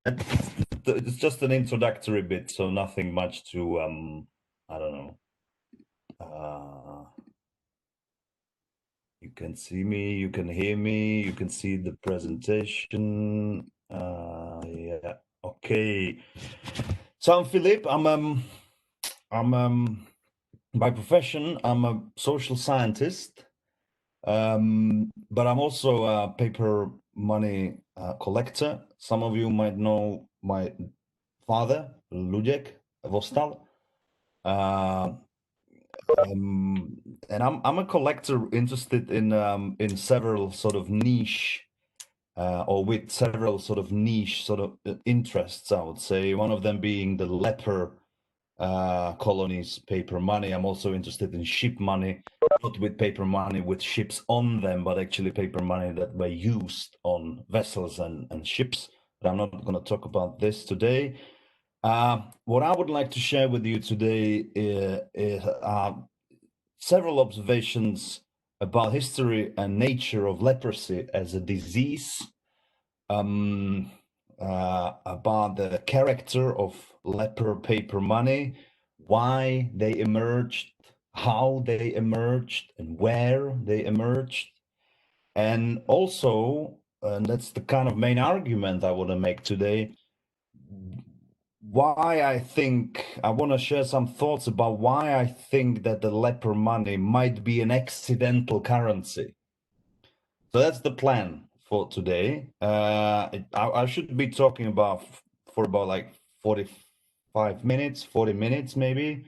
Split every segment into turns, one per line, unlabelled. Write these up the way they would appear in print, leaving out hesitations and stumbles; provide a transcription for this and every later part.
It's just an introductory bit, so nothing much to I don't know. You can see me, you can hear me, you can see the presentation. Yeah, okay. So I'm Philip. I'm by profession I'm a social scientist, but I'm also a paper money collector. Some of you might know my father, Ludek Vostal. Uh, and I'm a collector interested in several sort of niche or with several sort of niche sort of interests, I would say. One of them being the leper colonies paper money. I'm also interested in ship money, not with paper money with ships on them, but actually paper money that were used on vessels and ships. But I'm not going to talk about this today. What I would like to share with you today is several observations about history and nature of leprosy as a disease, about the character of leper paper money, why they emerged, how they emerged, and where they emerged. And also, and that's the kind of main argument I want to make today, why I want to share some thoughts about why I think that the leper money might be an accidental currency. So that's the plan for today. I should be talking about for about like 45 minutes, 40 minutes maybe.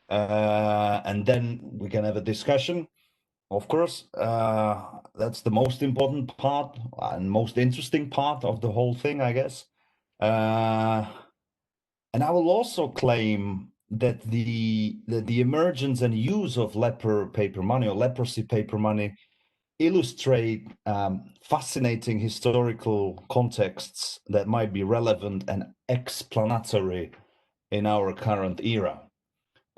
And then we can have a discussion. Of course, that's the most important part and most interesting part of the whole thing, I guess. And I will also claim that the emergence and use of leper paper money or leprosy paper money illustrate fascinating historical contexts that might be relevant and explanatory in our current era.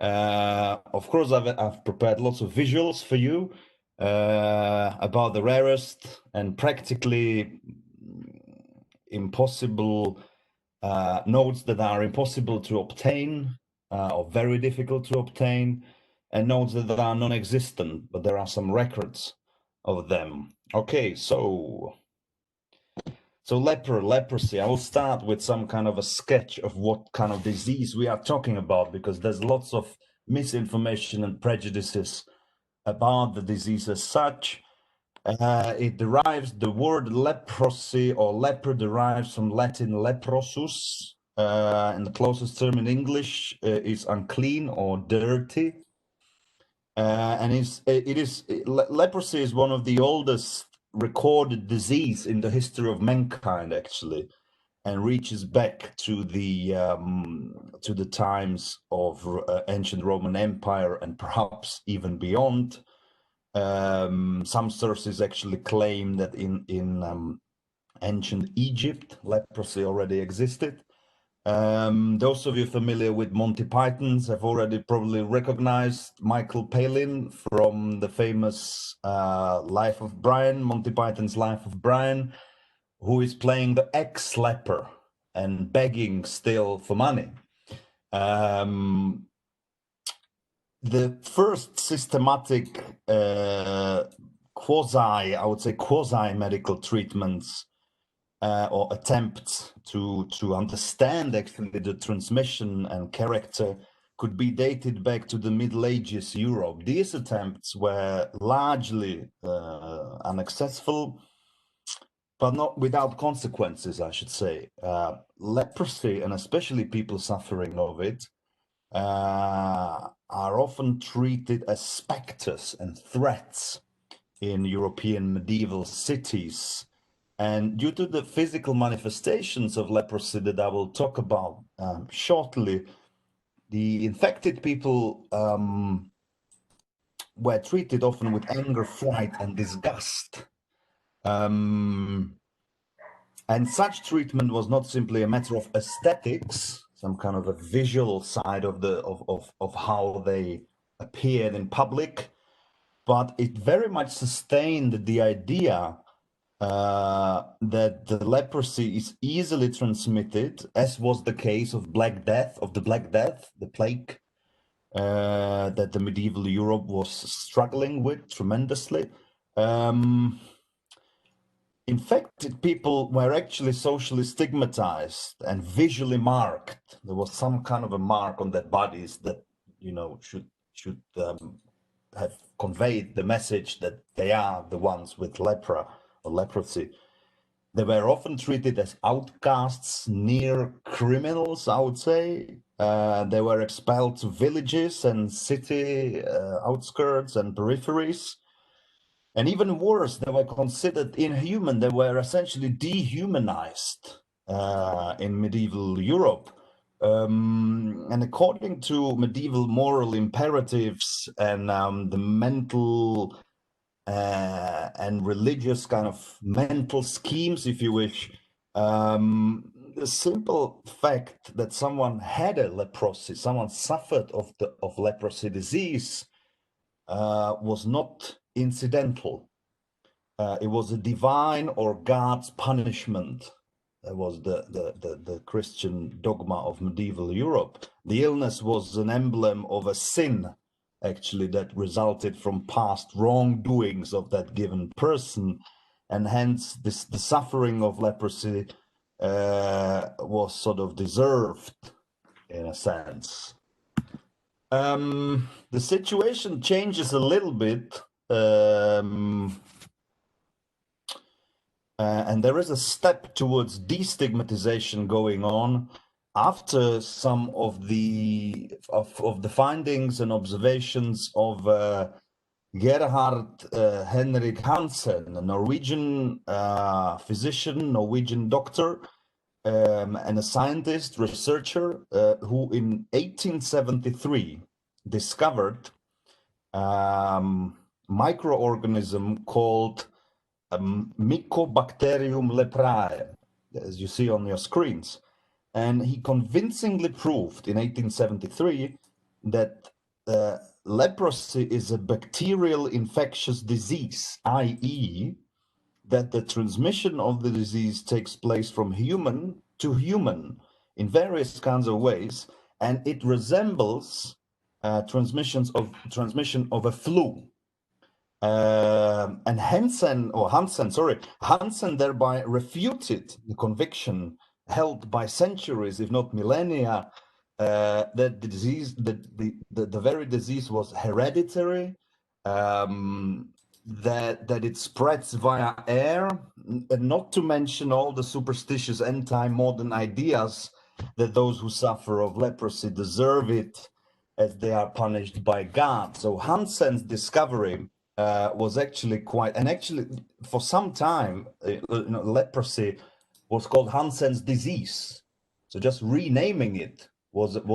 Of course, I've prepared lots of visuals for you about the rarest and practically impossible nodes that are impossible to obtain or very difficult to obtain, and nodes that are non-existent, but there are some records of them. Okay, so leprosy. I will start with some kind of a sketch of what kind of disease we are talking about, because there's lots of misinformation and prejudices about the disease as such. The word leprosy or leper derives from Latin leprosus, and the closest term in English is unclean or dirty. And leprosy is one of the oldest recorded disease in the history of mankind, actually, and reaches back to the times of ancient Roman Empire and perhaps even beyond. Some sources actually claim that in ancient Egypt, leprosy already existed. Those of you familiar with Monty Pythons have already probably recognized Michael Palin from the famous Life of Brian, Monty Python's Life of Brian, who is playing the ex-leper and begging still for money. The first systematic quasi-medical treatments or attempts to understand actually the transmission and character could be dated back to the Middle Ages Europe. These attempts were largely unsuccessful, but not without consequences, I should say. Leprosy, and especially people suffering of it, are often treated as specters and threats in European medieval cities. And due to the physical manifestations of leprosy that I will talk about shortly, the infected people were treated often with anger, fright, and disgust. And such treatment was not simply a matter of aesthetics, some kind of a visual side of how they appeared in public, but it very much sustained the idea that the leprosy is easily transmitted, as was the case of Black Death, the plague that the medieval Europe was struggling with tremendously. Infected people were actually socially stigmatized and visually marked. There was some kind of a mark on their bodies that, you know, should have conveyed the message that they are the ones with lepra or leprosy. They were often treated as outcasts, near criminals, I would say. They were expelled to villages and city outskirts and peripheries. And even worse, they were considered inhuman. They were essentially dehumanized in medieval Europe. And according to medieval moral imperatives and the mental and religious kind of mental schemes, if you wish, the simple fact that someone had a leprosy, someone suffered of leprosy disease, was not incidental. It was a divine or God's punishment. That was the Christian dogma of medieval Europe. The illness was an emblem of a sin, actually, that resulted from past wrongdoings of that given person, and hence the suffering of leprosy was sort of deserved, in a sense. The situation changes a little bit. And there is a step towards destigmatization going on after some of the findings and observations of Gerhard Henrik Hansen, a Norwegian physician, Norwegian doctor, and a scientist, researcher, who in 1873 discovered microorganism called Mycobacterium leprae, as you see on your screens. And he convincingly proved in 1873 that leprosy is a bacterial infectious disease, i.e., that the transmission of the disease takes place from human to human in various kinds of ways, and it resembles transmission of a flu. And Hansen thereby refuted the conviction held by centuries, if not millennia, that the disease, the very disease was hereditary, that it spreads via air, and not to mention all the superstitious anti-modern ideas that those who suffer of leprosy deserve it as they are punished by God. So Hansen's discovery was actually quite, and actually for some time, leprosy was called Hansen's disease. So just renaming it was an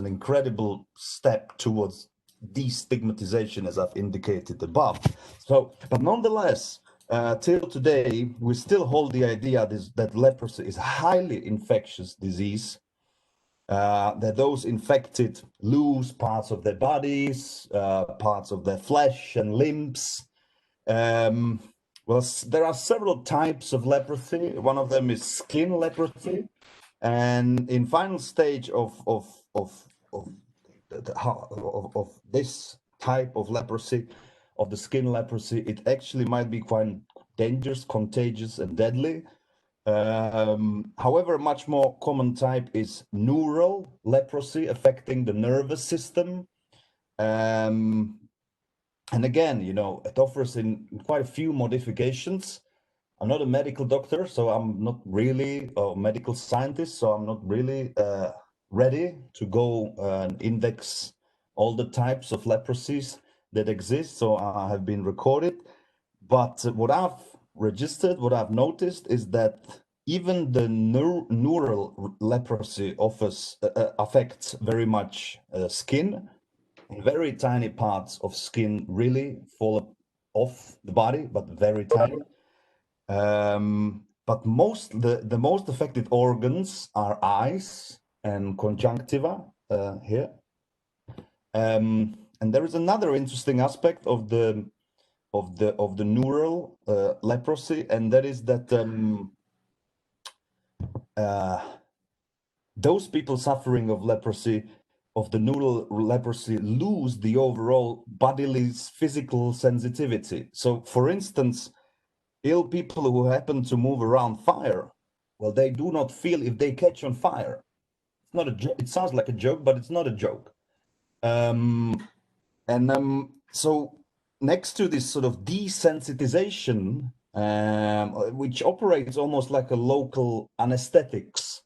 incredible step towards destigmatization, as I've indicated above. So, but nonetheless, till today, we still hold the idea that leprosy is a highly infectious disease. That those infected lose parts of their bodies, parts of their flesh and limbs. Well, there are several types of leprosy. One of them is skin leprosy, and in final stage of this type of leprosy, of the skin leprosy, it actually might be quite dangerous, contagious, and deadly. However, a much more common type is neural leprosy, affecting the nervous system. And again, you know, it offers in quite a few modifications. I'm not a medical doctor, so I'm not really a medical scientist, so I'm not really ready to go and index all the types of leprosies that exist. So I have been recorded. But what I've registered, what I've noticed is that even the neural leprosy affects very much skin. Very tiny parts of skin really fall off the body, but very tiny. But the most affected organs are eyes and conjunctiva here. And there is another interesting aspect of the of the neural leprosy, and that is that those people suffering of leprosy, of the neural leprosy, lose the overall bodily physical sensitivity. So, for instance, ill people who happen to move around fire, well, they do not feel if they catch on fire. It's not a joke. It sounds like a joke, but it's not a joke. So next to this sort of desensitization, which operates almost like a local anesthetics,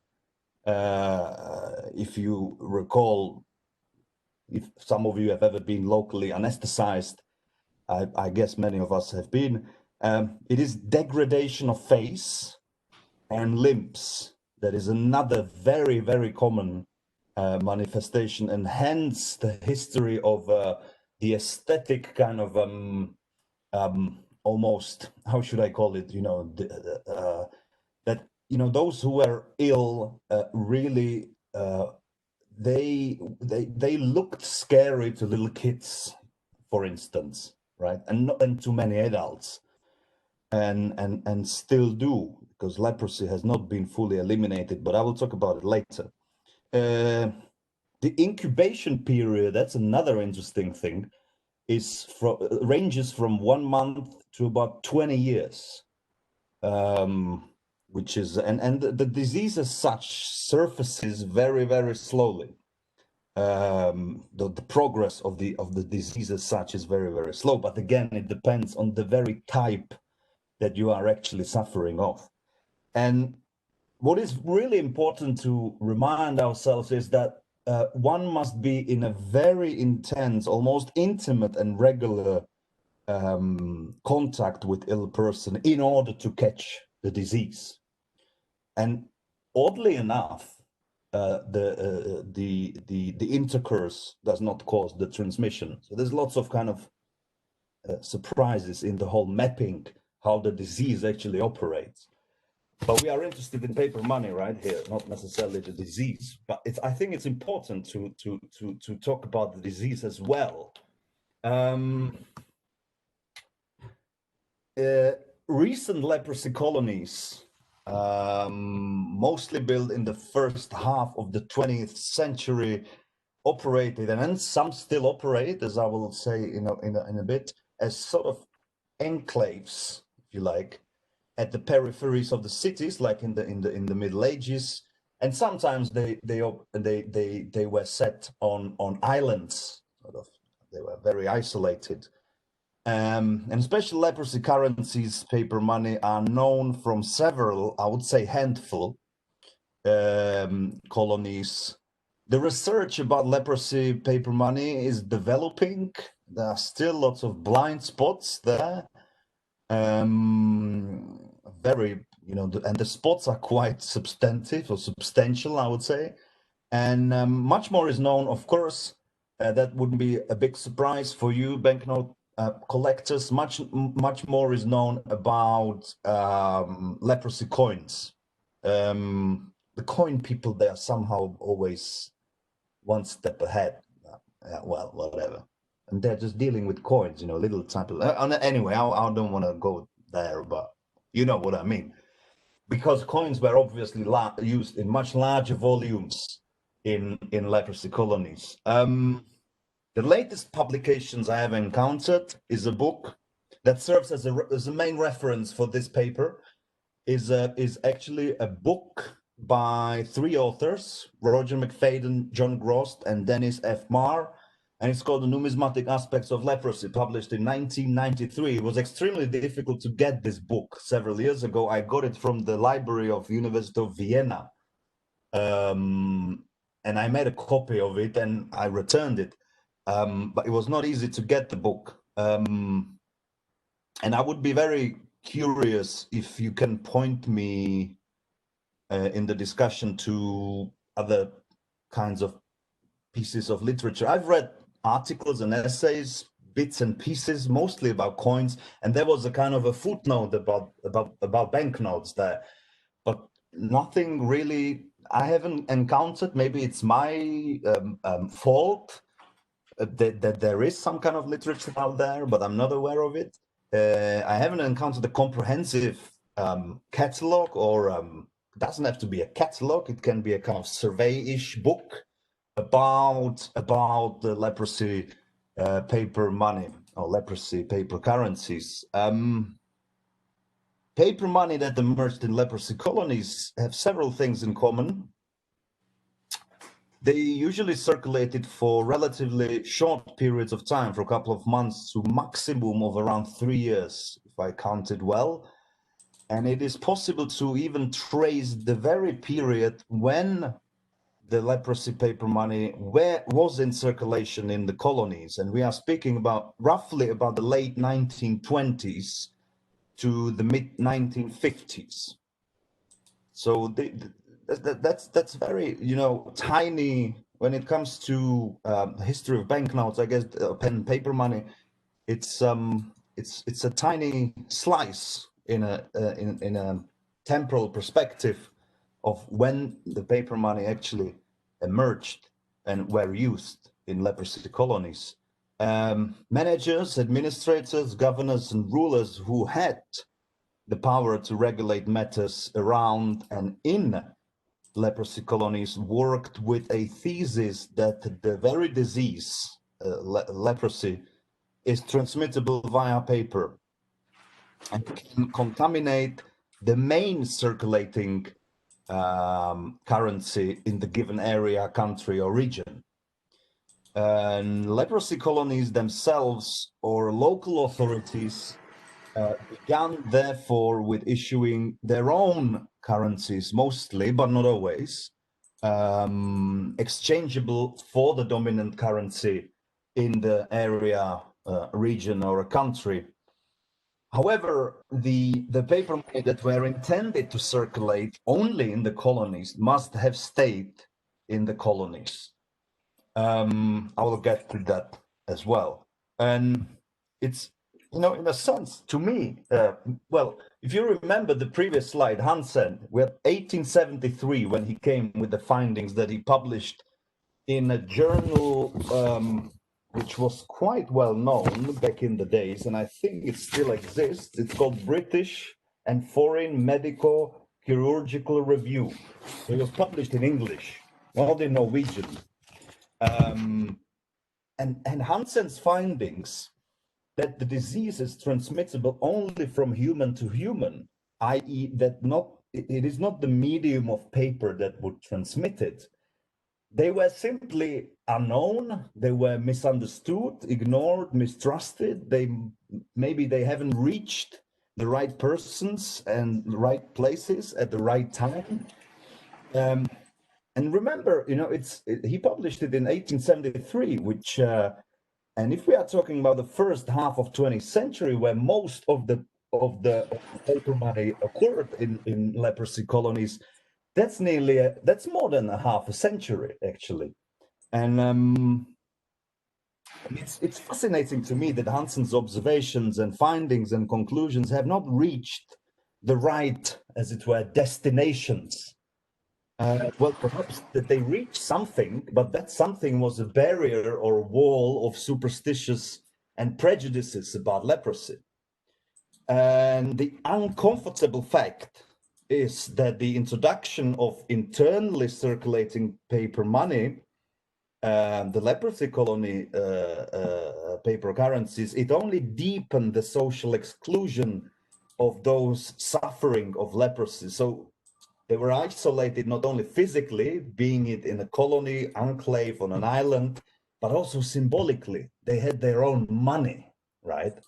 if you recall, if some of you have ever been locally anesthetized, I guess many of us have been, it is degradation of face and limbs. That is another very, very common manifestation, and hence the history of the aesthetic kind of almost, how should I call it, that, those who were ill really, they looked scary to little kids, for instance, right? And to many adults, and still do, because leprosy has not been fully eliminated, but I will talk about it later. The incubation period, that's another interesting thing, ranges from 1 month to about 20 years, which is, and the disease as such surfaces very, very slowly. The progress of the disease as such is very, very slow, but again, it depends on the very type that you are actually suffering of. And what is really important to remind ourselves is that one must be in a very intense, almost intimate and regular contact with ill person in order to catch the disease. And oddly enough, the intercourse does not cause the transmission. So there's lots of kind of surprises in the whole mapping, how the disease actually operates. But we are interested in paper money right here, not necessarily the disease. But I think it's important to talk about the disease as well. Recent leprosy colonies, mostly built in the first half of the 20th century, operated, and then some still operate, as I will say in a bit, as sort of enclaves, if you like, at the peripheries of the cities, like in the Middle Ages, and sometimes they were set on islands, sort of. They were very isolated. And special leprosy currencies, paper money, are known from several, I would say handful, colonies. The research about leprosy paper money is developing. There are still lots of blind spots there. Very, and the spots are quite substantive or substantial, I would say. And much more is known, of course. That wouldn't be a big surprise for you, banknote collectors. Much more is known about leprosy coins. The coin people, they are somehow always one step ahead. Well, whatever. And they're just dealing with coins, little type of. Anyway, I don't want to go there, but you know what I mean. Because coins were obviously used in much larger volumes in leprosy colonies. The latest publications I have encountered is a book that serves as a main reference for this paper. Is actually a book by 3 authors: Roger McFadden, John Grost, and Dennis F. Marr, and it's called The Numismatic Aspects of Leprosy, published in 1993. It was extremely difficult to get this book several years ago. I got it from the library of University of Vienna, and I made a copy of it and I returned it, but it was not easy to get the book. And I would be very curious if you can point me in the discussion to other kinds of pieces of literature. I've read articles and essays, bits and pieces, mostly about coins, and there was a kind of a footnote about banknotes there, but nothing really I haven't encountered. Maybe it's my fault that there is some kind of literature out there, but I'm not aware of it. I haven't encountered a comprehensive catalog, or doesn't have to be a catalog. It can be a kind of survey-ish book about the leprosy paper money or leprosy paper currencies. Paper money that emerged in leprosy colonies have several things in common. They usually circulated for relatively short periods of time, for a couple of months to maximum of around 3 years, if I counted well. And it is possible to even trace the very period when the leprosy paper money was in circulation in the colonies. And we are speaking about roughly about the late 1920s to the mid 1950s. So that's very, you know, tiny when it comes to the history of banknotes. I guess pen and paper money, it's a tiny slice in a temporal perspective of when the paper money actually emerged and were used in leprosy colonies. Managers, administrators, governors, and rulers who had the power to regulate matters around and in leprosy colonies worked with a thesis that the very disease, leprosy, is transmittable via paper and can contaminate the main circulating currency in the given area, country, or region. And leprosy colonies themselves or local authorities began therefore with issuing their own currencies, mostly, but not always, exchangeable for the dominant currency in the area, region, or a country. However, the paper money that were intended to circulate only in the colonies must have stayed in the colonies. I will get to that as well. And it's, you know, in a sense, to me, well, if you remember the previous slide, Hansen, we had 1873 when he came with the findings that he published in a journal which was quite well known back in the days, and I think it still exists. It's called British and Foreign Medico Chirurgical Review. So it was published in English, not in Norwegian. And Hansen's findings that the disease is transmissible only from human to human, i.e. that it is not the medium of paper that would transmit it. They were simply unknown, they were misunderstood, ignored, mistrusted. Maybe they haven't reached the right persons and the right places at the right time. And remember, you know, he published it in 1873, which, and if we are talking about the first half of 20th century, where most of the paper money occurred in leprosy colonies, that's that's more than a half a century actually. And it's fascinating to me that Hansen's observations and findings and conclusions have not reached the right, as it were, destinations. Well, perhaps that they reached something, but that something was a barrier or a wall of superstitious and prejudices about leprosy. And the uncomfortable fact is that the introduction of internally circulating paper money, the leprosy colony paper currencies, it only deepened the social exclusion of those suffering of leprosy. So they were isolated not only physically, being it in a colony, enclave on an island, but also symbolically. They had their own money, right?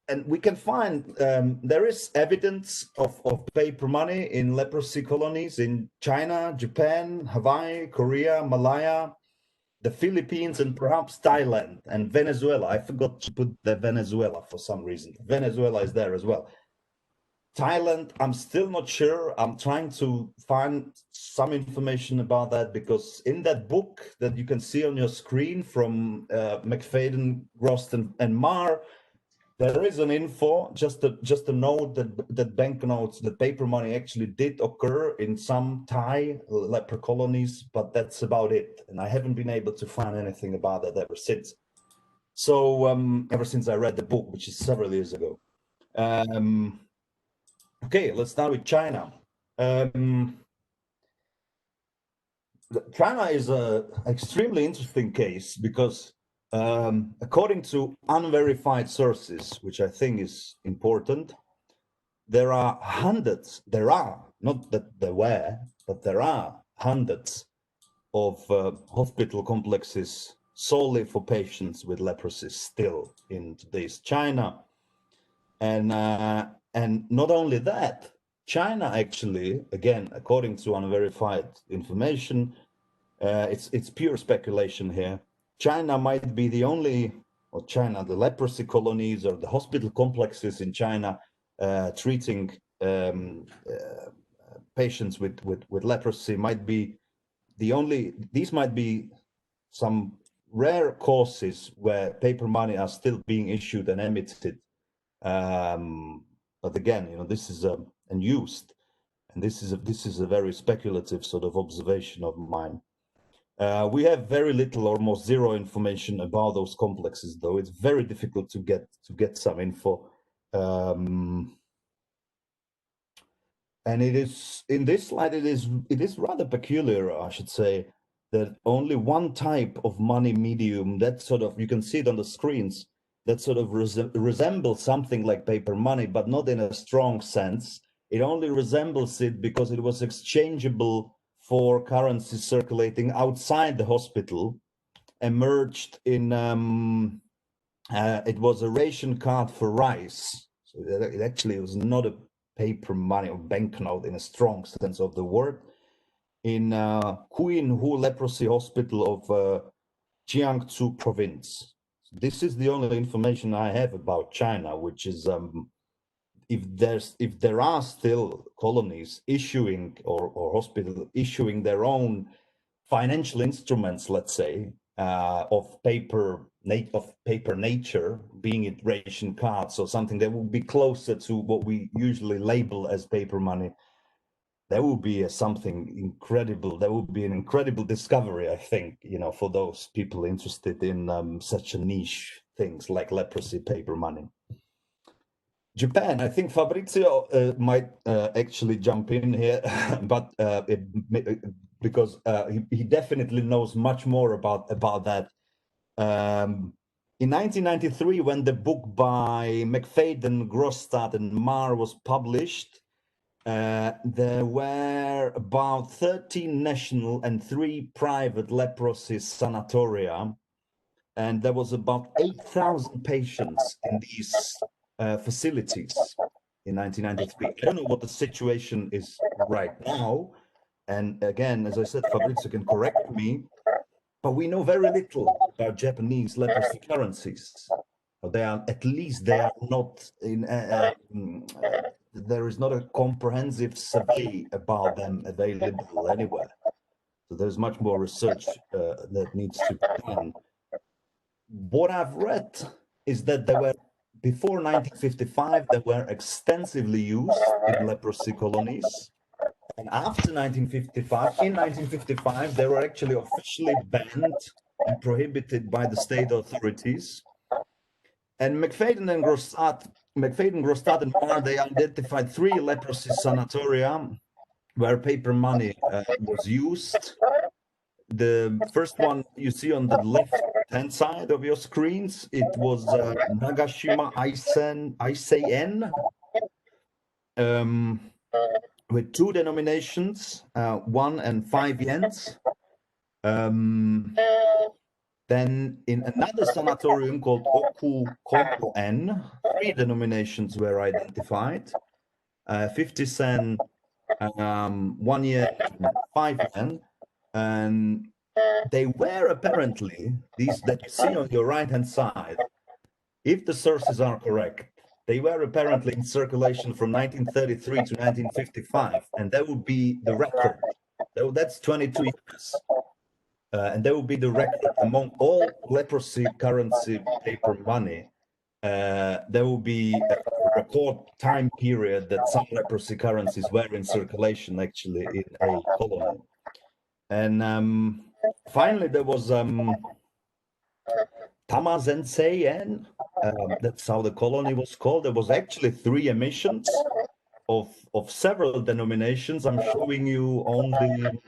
And we can find there is evidence of paper money in leprosy colonies in China, Japan, Hawaii, Korea, Malaya, the Philippines, and perhaps Thailand and Venezuela. I forgot to put the Venezuela for some reason. Venezuela is there as well. Thailand, I'm still not sure. I'm trying to find some information about that, because in that book that you can see on your screen from McFadden, Grost, and Marr, there is an info, just a note that banknotes, that paper money actually did occur in some Thai leper colonies, but that's about it. And I haven't been able to find anything about that ever since. So ever since I read the book, which is several years ago. Okay, let's start with China. China is an extremely interesting case because according to unverified sources, which I think is important, there are not that there were, but there are hundreds of hospital complexes solely for patients with leprosy still in today's China. And not only that, China actually, again, according to unverified information, it's pure speculation here. China might be the only, or China, the leprosy colonies or the hospital complexes in China treating patients with leprosy might be the only, these might be some rare causes where paper money are still being issued and emitted. But again, you know, this is unused, and this is a very speculative sort of observation of mine. We have very little, almost zero information about those complexes, though it's very difficult to get some info. And it is in this slide, it is rather peculiar, I should say, that only one type of money medium that sort of, you can see it on the screens, that sort of resembles something like paper money, but not in a strong sense. It only resembles it because it was exchangeable for currency circulating outside the hospital, emerged in, it was a ration card for rice. So it actually was not a paper money or banknote in a strong sense of the word. In Huinhu Leprosy Hospital of Jiangsu province. This is the only information I have about China, which is if there are still colonies issuing or hospital issuing their own financial instruments, let's say, of paper nature, being it ration cards or something that would be closer to what we usually label as paper money, that would be something incredible. That would be an incredible discovery, I think, you know, for those people interested in such a niche things like leprosy paper money. Japan, I think Fabrizio might actually jump in here, but because he definitely knows much more about that. In 1993, when the book by McFadden, Grostad, and Marr was published, there were about 13 national and 3 private leprosy sanatoria, and there was about 8,000 patients in these facilities in 1993. I don't know what the situation is right now. And again, as I said, Fabrizio can correct me, but we know very little about Japanese leprosy currencies. They are, at least they are not in, there is not a comprehensive survey about them available anywhere. So there's much more research that needs to be done. What I've read is that there were, before 1955, they were extensively used in leprosy colonies. And after 1955, in 1955, they were actually officially banned and prohibited by the state authorities. And McFadden, Grostad, and Marr, they identified 3 leprosy sanatoria where paper money was used. The first one you see on the left-hand side of your screens, it was Nagashima Isen, with 2 denominations, 1 and 5 yens. Then in another sanatorium called Oku Kombo En, 3 denominations were identified, 50 sen, 1 yen, 5 yen, and they were apparently, these that you see on your right-hand side, if the sources are correct, they were apparently in circulation from 1933 to 1955, and that would be the record. That's 22 years. And that would be the record among all leprosy currency paper money. There will be a record time period that some leprosy currencies were in circulation actually in a colony. And finally, there was Tamazenseyen. That's how the colony was called. There was actually 3 emissions of several denominations. I'm showing you only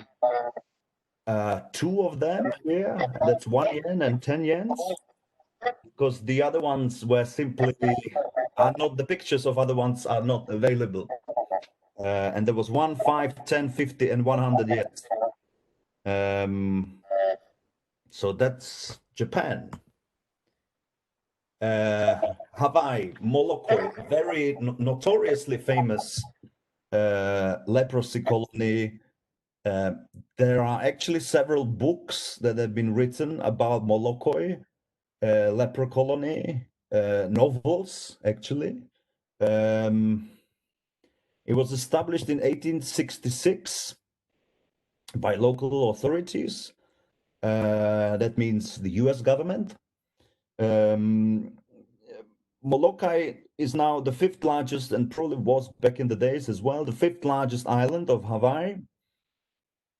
2 of them here. That's 1 yen and 10 yens, because the other ones were simply are not, the pictures of other ones are not available. And there was 1, 5, 10, 50, and 100 yens. So that's Japan. Hawaii, Molokai, very notoriously famous leprosy colony. There are actually several books that have been written about Molokai, leper colony, novels actually. It was established in 1866 by local authorities. That means the US government. Molokai is now the 5th largest, and probably was back in the days as well, the 5th largest island of Hawaii.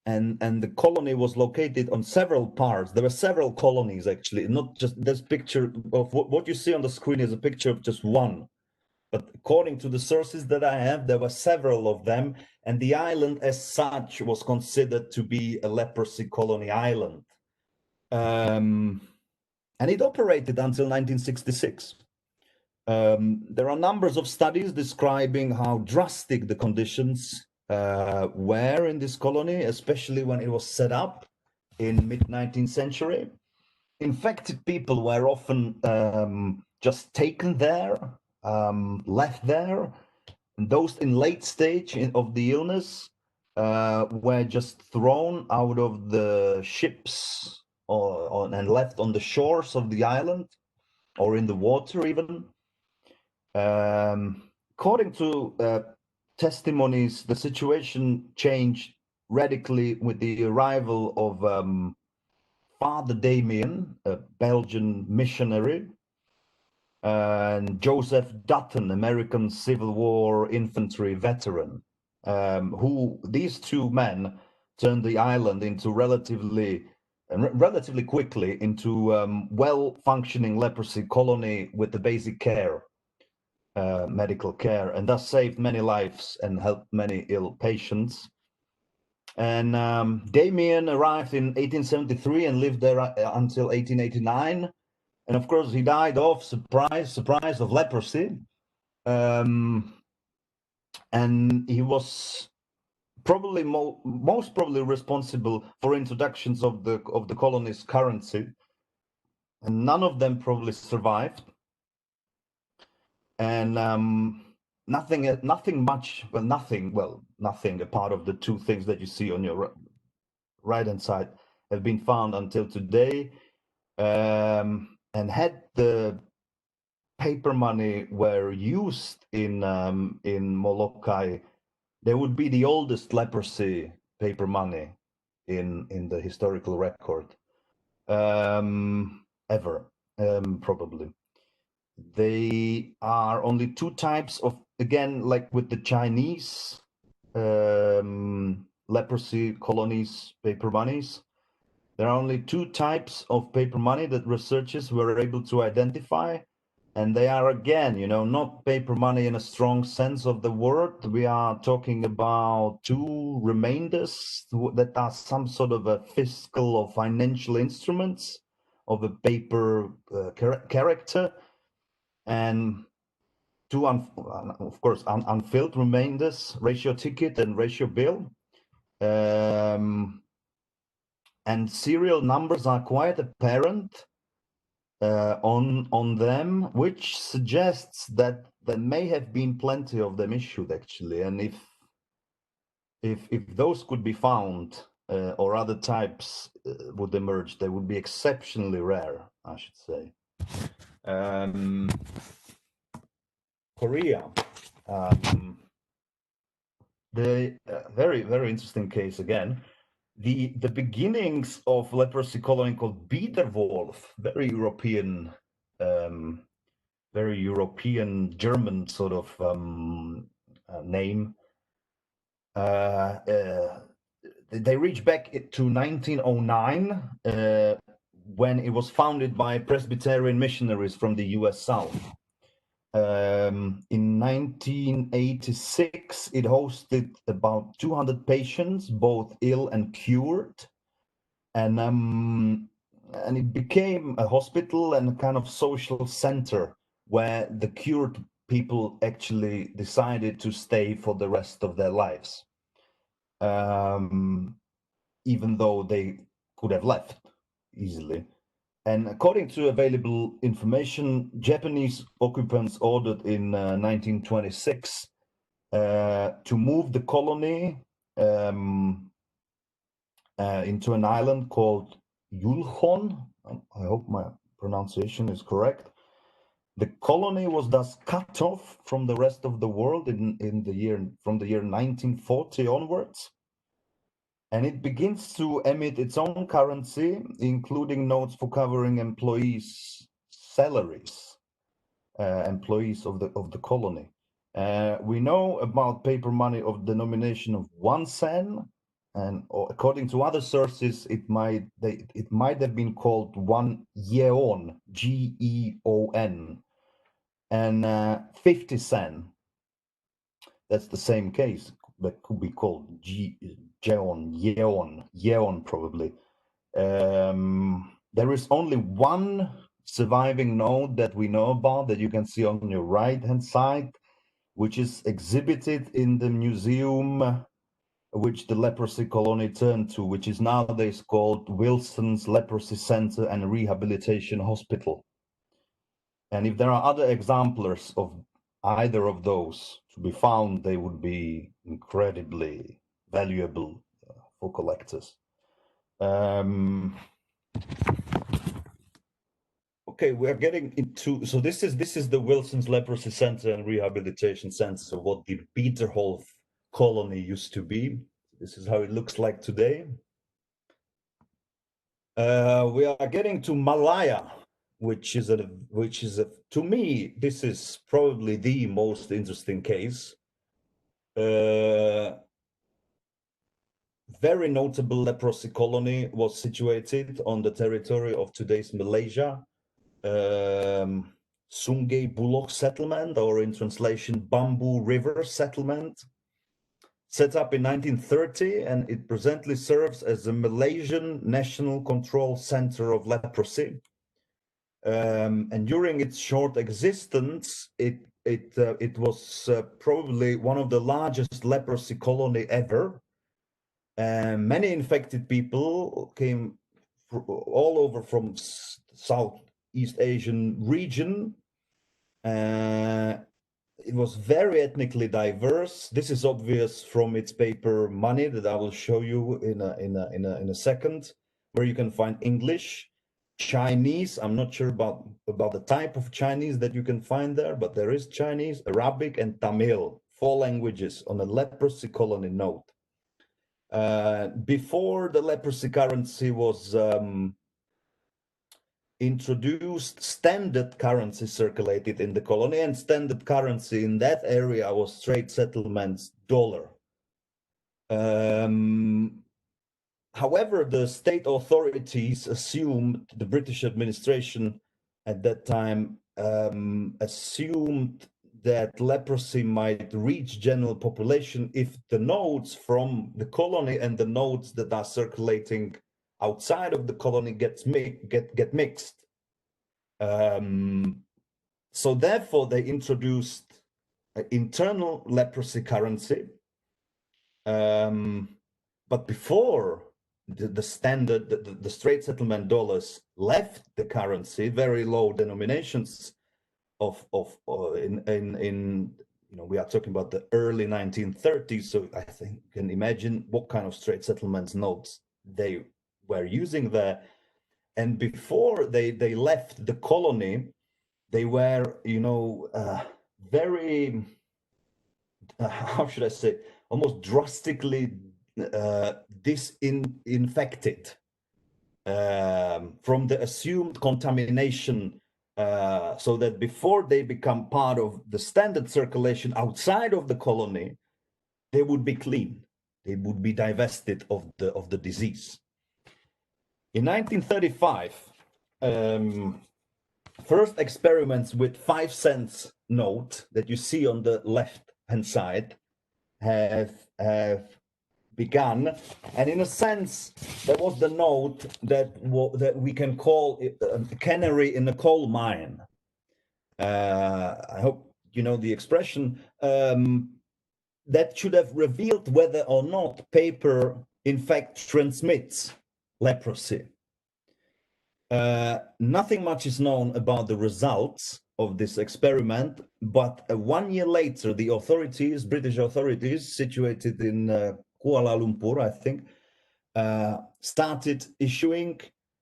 And the colony was located on several parts. There were several colonies, actually, not just this picture of what you see on the screen is a picture of just one. But according to the sources that I have, there were several of them, and the island as such was considered to be a leprosy colony island. And it operated until 1966. There are numbers of studies describing how drastic the conditions were in this colony, especially when it was set up in mid-19th century. Infected people were often just taken there, left there. And those in late stage of the illness were just thrown out of the ships and left on the shores of the island or in the water even. According to testimonies, the situation changed radically with the arrival of Father Damien, a Belgian missionary, and Joseph Dutton, American Civil War infantry veteran, who these 2 men turned the island into relatively quickly into well-functioning leprosy colony with the basic care, medical care, and thus saved many lives and helped many ill patients. And Damien arrived in 1873 and lived there until 1889. And of course, he died of, surprise, of leprosy. And he was probably most probably responsible for introductions of the colony's currency. And none of them probably survived. And nothing a part of the 2 things that you see on your right-hand side have been found until today. And had the paper money were used in Molokai, there would be the oldest leprosy paper money in the historical record ever, probably. They are only 2 types of, again, like with the Chinese leprosy colonies paper monies. There are only 2 types of paper money that researchers were able to identify. And they are, again, not paper money in a strong sense of the word. We are talking about 2 remainders that are some sort of a fiscal or financial instruments of a paper character, and 2, of course, unfilled remainders, ratio ticket and ratio bill. And serial numbers are quite apparent on them, which suggests that there may have been plenty of them issued, actually. And if those could be found, or other types would emerge, they would be exceptionally rare, I should say. Korea, the very, very interesting case again. The beginnings of leprosy colony called Biederwolf, very European German sort of name. They reach back to 1909 when it was founded by Presbyterian missionaries from the US South. In 1986, it hosted about 200 patients, both ill and cured. And it became a hospital and a kind of social center where the cured people actually decided to stay for the rest of their lives, even though they could have left easily. And according to available information, Japanese occupants ordered in 1926 to move the colony into an island called Yulhon. I hope my pronunciation is correct. The colony was thus cut off from the rest of the world from the year 1940 onwards. And it begins to emit its own currency, including notes for covering employees' salaries, employees of the colony. We know about paper money of denomination of 1 sen, and according to other sources, it might have been called 1 yeon, Geon, and 50 sen. That's the same case, but could be called yeon probably. There is only one surviving node that we know about that you can see on your right-hand side, which is exhibited in the museum which the leprosy colony turned to, which is nowadays called Wilson's Leprosy Center and Rehabilitation Hospital. And if there are other exemplars of either of those to be found, they would be incredibly valuable for collectors. Okay, we are getting into, so this is the Wilson's Leprosy Center and Rehabilitation Center, so what the Peterhof colony used to be. This is how it looks like today. We are getting to Malaya, which is to me, this is probably the most interesting case. Very notable leprosy colony was situated on the territory of today's Malaysia. Sungai Bullock settlement, or in translation, Bamboo River settlement, set up in 1930, and it presently serves as the Malaysian National Control Center of Leprosy. And during its short existence, it was probably one of the largest leprosy colony ever. Many infected people came all over from Southeast Asian region. It was very ethnically diverse. This is obvious from its paper money that I will show you in a second, where you can find English, Chinese. I'm not sure about the type of Chinese that you can find there, but there is Chinese, Arabic, and Tamil, 4 languages on a leprosy colony note. Before the leprosy currency was introduced, standard currency circulated in the colony, and standard currency in that area was trade settlements dollar. However, the state authorities assumed, the British administration at that time assumed that leprosy might reach general population if the nodes from the colony and the nodes that are circulating outside of the colony get mixed. So therefore, they introduced an internal leprosy currency. But before the standard, the straight settlement dollars left the currency, very low denominations we are talking about the early 1930s, so I think you can imagine what kind of straight settlements notes they were using there. And before they left the colony, they were, very, how should I say, almost drastically disinfected from the assumed contamination, so that before they become part of the standard circulation outside of the colony, they would be clean. They would be divested of the disease. In 1935, first experiments with 5 cents note that you see on the left hand side have begun, and in a sense that was the note that we can call a canary in a coal mine. I hope you know the expression. That should have revealed whether or not paper in fact transmits leprosy. Nothing much is known about the results of this experiment, but 1 year later, the authorities, British authorities, situated in Kuala Lumpur, I think, started issuing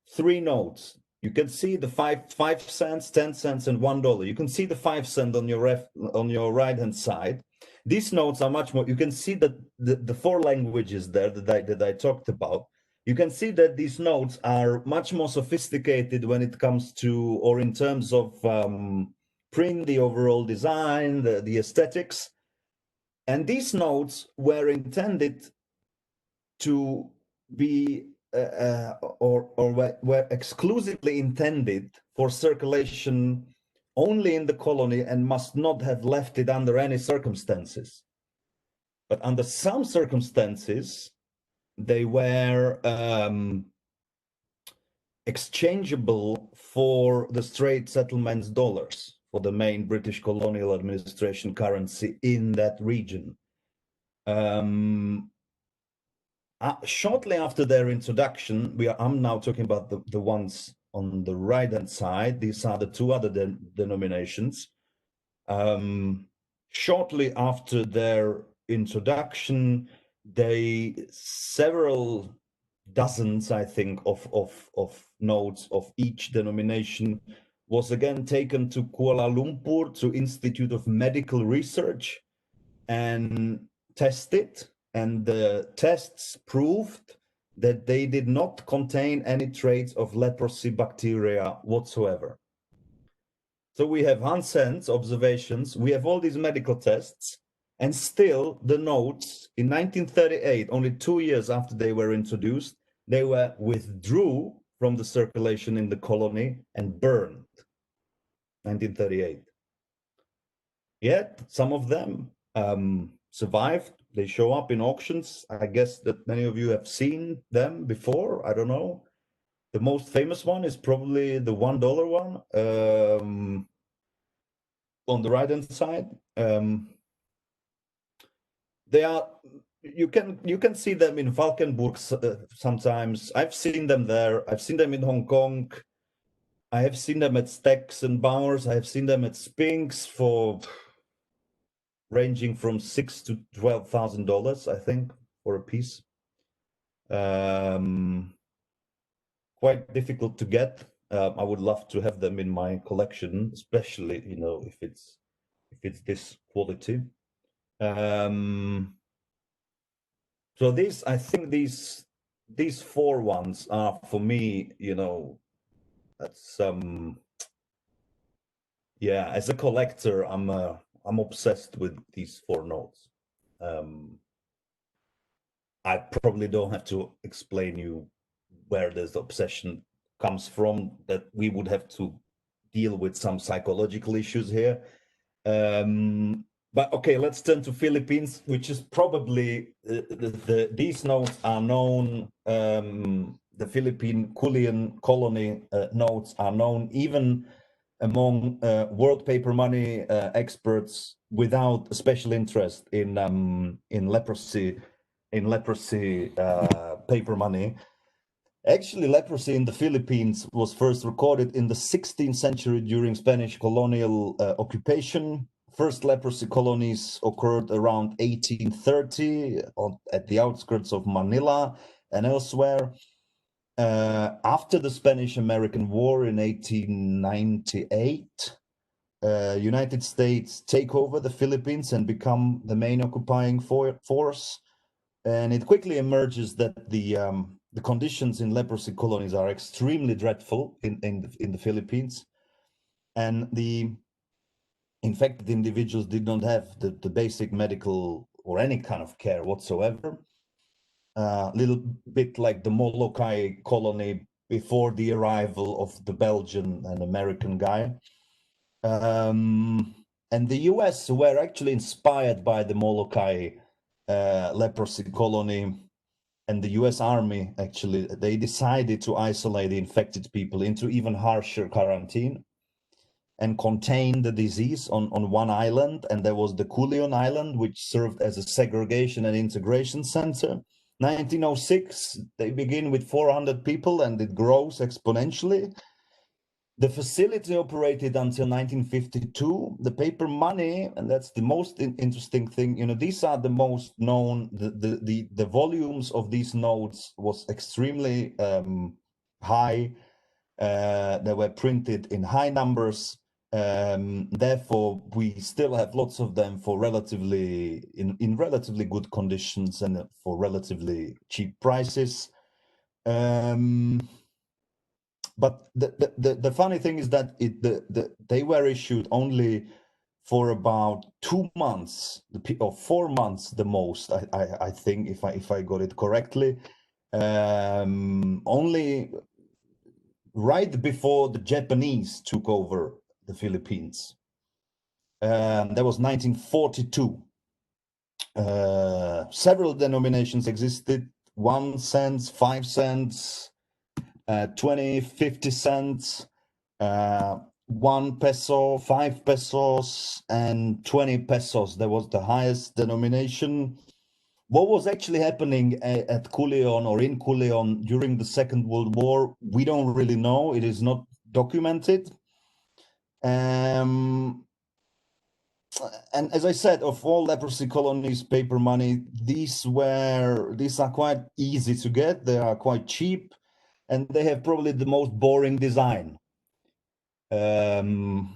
3 notes. You can see the 5 cents, 10 cents, and $1. You can see the 5 cent on your right hand side. These notes are much more. You can see that the 4 languages there that I talked about. You can see that these notes are much more sophisticated when it comes to, or in terms of print, the overall design, the aesthetics. And these notes were intended to be or were exclusively intended for circulation only in the colony and must not have left it under any circumstances. But under some circumstances, they were exchangeable for the Strait Settlements dollars, for the main British colonial administration currency in that region. Shortly after their introduction, I'm now talking about the ones on the right-hand side. These are the 2 other denominations. Shortly after their introduction, several dozens, I think, of notes of each denomination was again taken to Kuala Lumpur, to Institute of Medical Research, and tested, and the tests proved that they did not contain any traits of leprosy bacteria whatsoever. So we have Hansen's observations, we have all these medical tests, and still the notes in 1938, only 2 years after they were introduced, they were withdrew from the circulation in the colony and burned. 1938. Yet some of them survived. They show up in auctions. I guess that many of you have seen them before. I don't know. The most famous one is probably the $1 one on the right hand side. They are. You can see them in Valkenburg sometimes. I've seen them there. I've seen them in Hong Kong. I have seen them at Stacks and Bowers. I have seen them at Spinks for ranging from $6,000 to $12,000, I think, for a piece. Quite difficult to get. I would love to have them in my collection, especially if it's this quality. So I think these 4 ones are for me, that's yeah. As a collector, I'm obsessed with these 4 notes. I probably don't have to explain you where this obsession comes from, that we would have to deal with some psychological issues here. But okay, let's turn to Philippines, which is probably these notes are known. The Philippine Culian colony notes are known even among world paper money experts without a special interest in leprosy paper money. Actually, leprosy in the Philippines was first recorded in the 16th century during Spanish colonial occupation. First leprosy colonies occurred around 1830 at the outskirts of Manila and elsewhere. After the Spanish-American War in 1898, United States take over the Philippines and become the main occupying force. And it quickly emerges that the conditions in leprosy colonies are extremely dreadful in the Philippines, and the infected individuals did not have the basic medical or any kind of care whatsoever. A little bit like the Molokai colony before the arrival of the Belgian and American guy. And the US were actually inspired by the Molokai leprosy colony, and the US Army, actually, they decided to isolate the infected people into even harsher quarantine and contain the disease on one island. And there was the Culion Island, which served as a segregation and integration center. 1906, they begin with 400 people and it grows exponentially. The facility operated until 1952. The paper money, and that's the most interesting thing, you know, these are the most known, the volumes of these notes was extremely high. They were printed in high numbers. Therefore, we still have lots of them for relatively, in relatively good conditions and for relatively cheap prices. But the funny thing is that they were issued only for about 2 months, or 4 months the most, I think, if I got it correctly. Only right before the Japanese took over the Philippines. That was 1942. Several denominations existed: 1 cent, 5 cents, 20, 50 cents, 1 peso, 5 pesos, and 20 pesos. That was the highest denomination. What was actually happening at Culion or in Culion during the Second World War, we don't really know. It is not documented. And as I said, of all leprosy colonies, paper money, these are quite easy to get. They are quite cheap, and they have probably the most boring design. And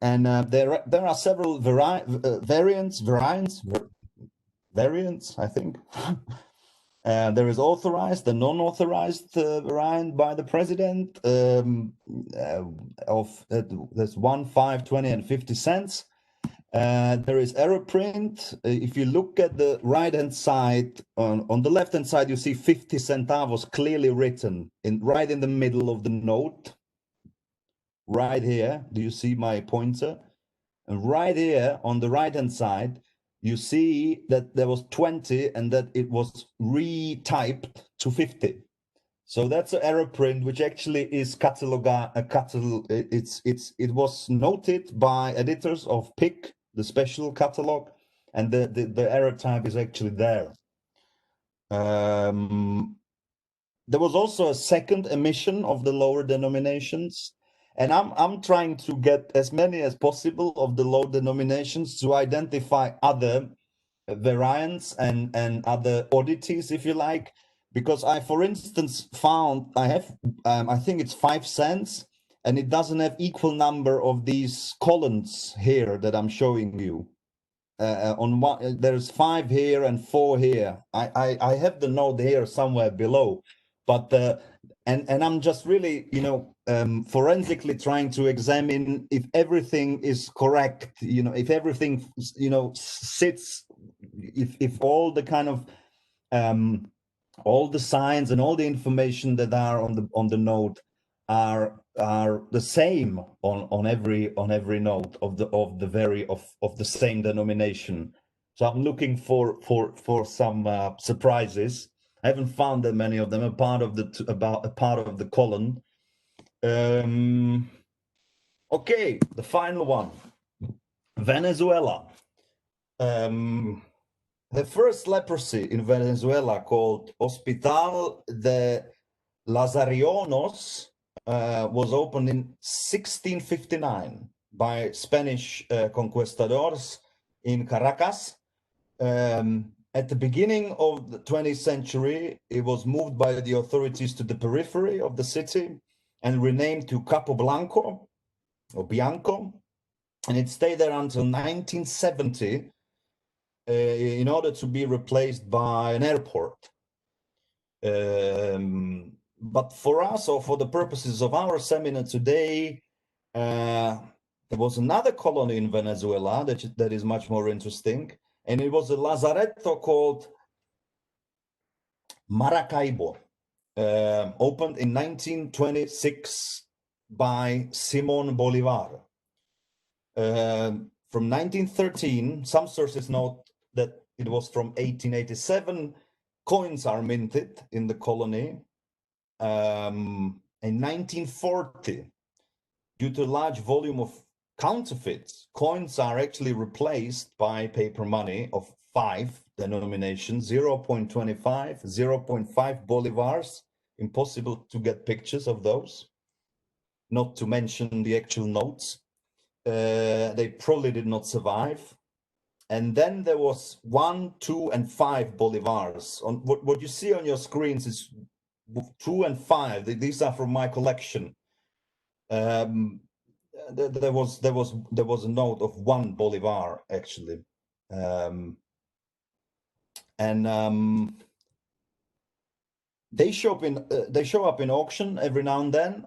there are several variants, I think. There is authorized, the non-authorized variant by the president there's 1, 5, 20, and 50 cents. There is error print. If you look at the right-hand side, on the left-hand side, you see 50 centavos clearly written right in the middle of the note. Right here, do you see my pointer? And right here on the right-hand side, you see that there was 20 and that it was retyped to 50. So that's an error print, which actually is it was noted by editors of PIC, the special catalog, and the error type is actually there. There was also a second emission of the lower denominations, and I'm trying to get as many as possible of the low denominations to identify other variants and other oddities, if you like, because I, for instance, found I think it's 5 cents, and it doesn't have equal number of these columns here that I'm showing you. On one, there's 5 here and 4 here. I have the note here somewhere below, but and I'm just really, you know, forensically trying to examine if everything is correct, you know, if everything, you know, sits, if all the kind of all the signs and all the information that are on the note are the same on every note of the same denomination. So I'm looking for some surprises. I haven't found that many of them. A part of the column. Okay, the final one, Venezuela. The first leprosy in Venezuela, called Hospital de Lazarionos, was opened in 1659 by Spanish conquistadors in Caracas. At the beginning of the 20th century, it was moved by the authorities to the periphery of the city and renamed to Capo Blanco or Bianco, and it stayed there until 1970 in order to be replaced by an airport. But for us, or for the purposes of our seminar today, there was another colony in Venezuela that is much more interesting, and it was a lazaretto called Maracaibo. opened in 1926 by Simón Bolívar. From 1913, some sources note that it was from 1887. Coins are minted in the colony. In 1940, due to a large volume of counterfeits, coins are actually replaced by paper money of 5 denominations, 0.25, 0.5 bolivars. Impossible to get pictures of those, not to mention the actual notes. They probably did not survive. And then there was 1, 2, and 5 bolivars. On what you see on your screens is 2 and 5. These are from my collection. There was a note of 1 bolivar actually, they show up in auction every now and then,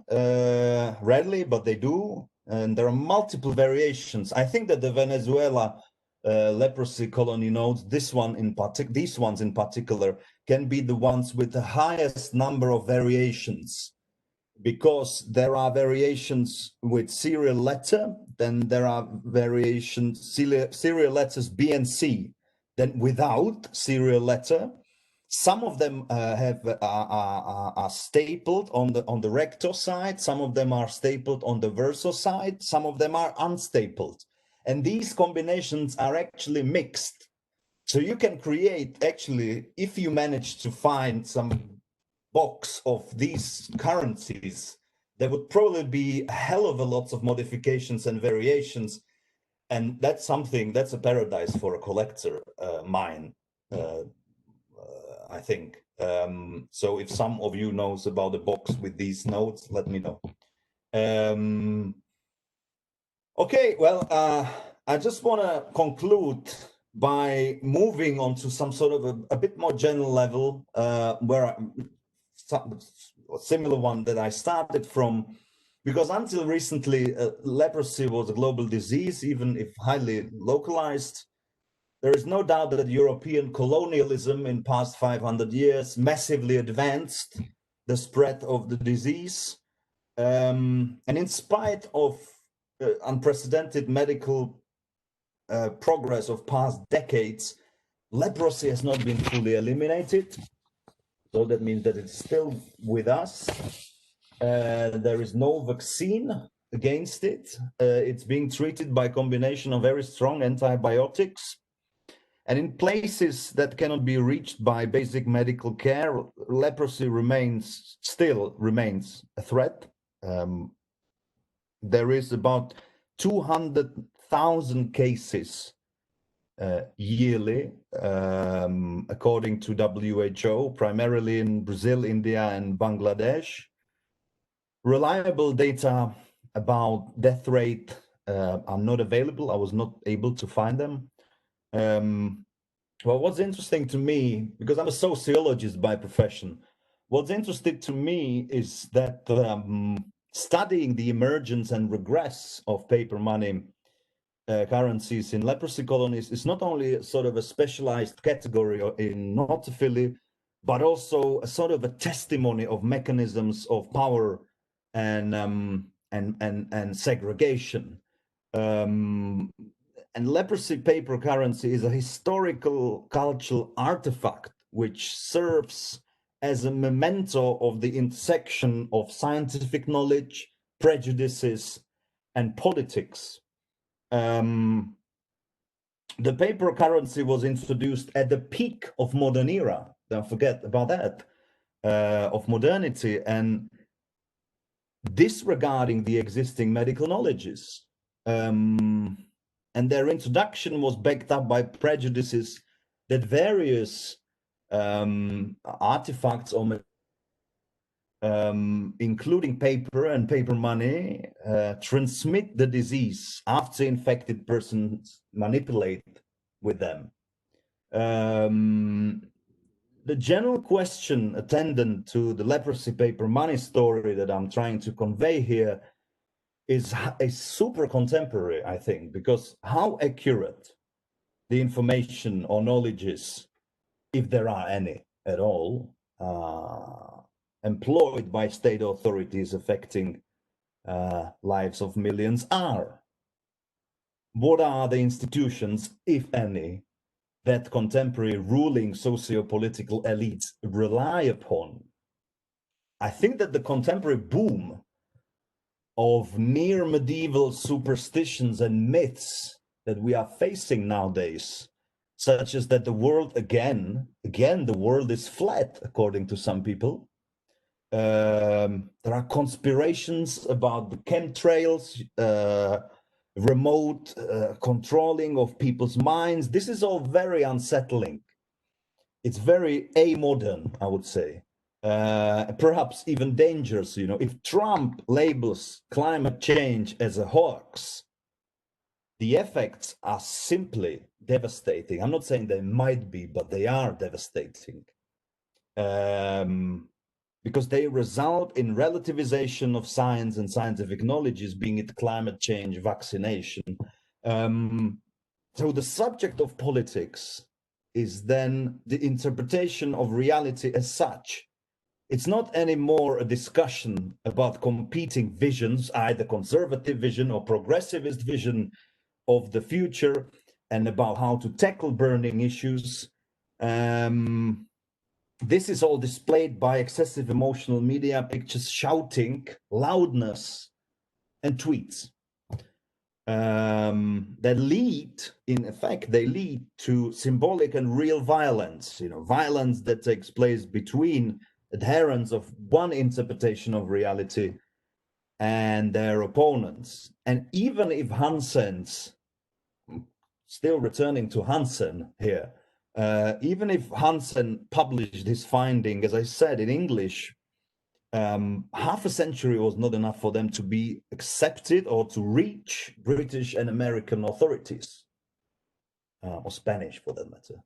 rarely, but they do, and there are multiple variations. I think that the Venezuela leprosy colony notes, these ones in particular, can be the ones with the highest number of variations, because there are variations with serial letter, then there are variations serial letters B and C, then without serial letter. Some of them are stapled on the recto side, some of them are stapled on the verso side, some of them are unstapled, and these combinations are actually mixed. So you can create, actually, if you manage to find some box of these currencies, there would probably be a hell of a lots of modifications and variations, and that's a paradise for a collector, mine, I think. So if some of you knows about the box with these notes, let me know. Okay, well, I just want to conclude by moving on to some sort of a bit more general level, where a similar one that I started from, because until recently, leprosy was a global disease, even if highly localized. There is no doubt that European colonialism in past 500 years massively advanced the spread of the disease. And in spite of unprecedented medical progress of past decades, leprosy has not been fully eliminated. So that means that it's still with us. There is no vaccine against it. It's being treated by a combination of very strong antibiotics. And in places that cannot be reached by basic medical care, leprosy still remains a threat. There is about 200,000 cases yearly, according to WHO, primarily in Brazil, India, and Bangladesh. Reliable data about death rate are not available. I was not able to find them. Well, what's interesting to me, because I'm a sociologist by profession, what's interesting to me is that studying the emergence and regress of paper money currencies in leprosy colonies is not only sort of a specialized category in notophily, but also a sort of a testimony of mechanisms of power and segregation. And leprosy paper currency is a historical cultural artifact which serves as a memento of the intersection of scientific knowledge, prejudices, and politics. The paper currency was introduced at the peak of modern era. Don't forget about that, of modernity, and disregarding the existing medical knowledges. And their introduction was backed up by prejudices that various artifacts, or including paper and paper money, transmit the disease after infected persons manipulate with them. The general question attendant to the leprosy paper money story that I'm trying to convey here is super contemporary, I think, because how accurate the information or knowledge is, if there are any at all, employed by state authorities affecting lives of millions are? What are the institutions, if any, that contemporary ruling socio-political elites rely upon? I think that the contemporary boom of near medieval superstitions and myths that we are facing nowadays, such as that the world again, the world is flat, according to some people. There are conspirations about the chemtrails, remote controlling of people's minds. This is all very unsettling. It's very amodern, I would say. Perhaps even dangerous. You know, if Trump labels climate change as a hoax, the effects are simply devastating. I'm not saying they might be, but they are devastating. Because they result in relativization of science and scientific knowledges, being it climate change, vaccination. So the subject of politics is then the interpretation of reality as such. It's not anymore a discussion about competing visions, either conservative vision or progressivist vision of the future, and about how to tackle burning issues. This is all displayed by excessive emotional media pictures, shouting, loudness, and tweets that lead, in effect, they lead to symbolic and real violence, you know, violence that takes place between adherents of one interpretation of reality and their opponents. And even if Hansen's, still returning to Hansen here, even if Hansen published his finding, as I said, in English, half a century was not enough for them to be accepted or to reach British and American authorities, or Spanish for that matter.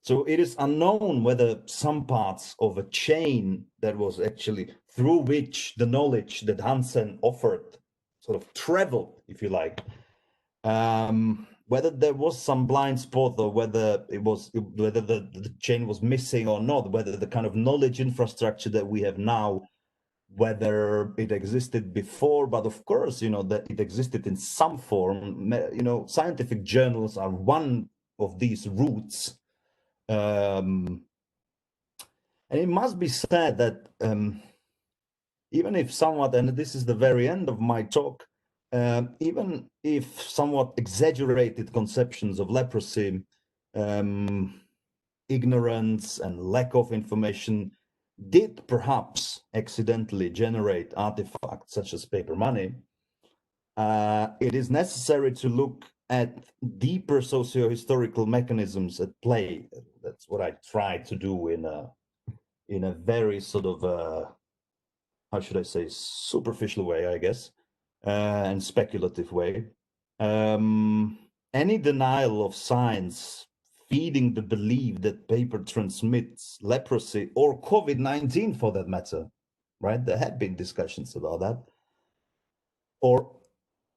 So it is unknown whether some parts of a chain that was actually through which the knowledge that Hansen offered sort of traveled, if you like, whether there was some blind spot or whether the chain was missing or not, whether the kind of knowledge infrastructure that we have now, whether it existed before, but of course, you know, that it existed in some form. You know, scientific journals are one of these routes. And it must be said that even if somewhat, and this is the very end of my talk, even if somewhat exaggerated conceptions of leprosy, ignorance and lack of information did perhaps accidentally generate artifacts such as paper money, it is necessary to look at deeper socio-historical mechanisms at play. That's what I try to do in a very sort of how should I say, superficial way, I guess, and speculative way. Any denial of science feeding the belief that paper transmits leprosy or COVID-19 for that matter, right? There had been discussions about that. Or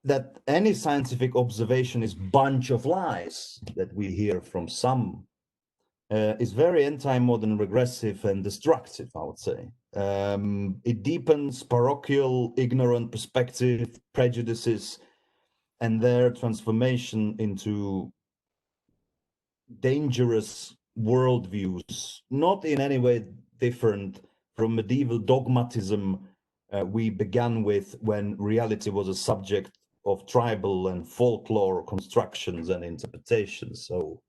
that any scientific observation is bunch of lies that we hear from some is very anti-modern, regressive, and destructive, I would say. It deepens parochial, ignorant perspective, prejudices, and their transformation into dangerous worldviews, not in any way different from medieval dogmatism we began with when reality was a subject of tribal and folklore constructions and interpretations. So,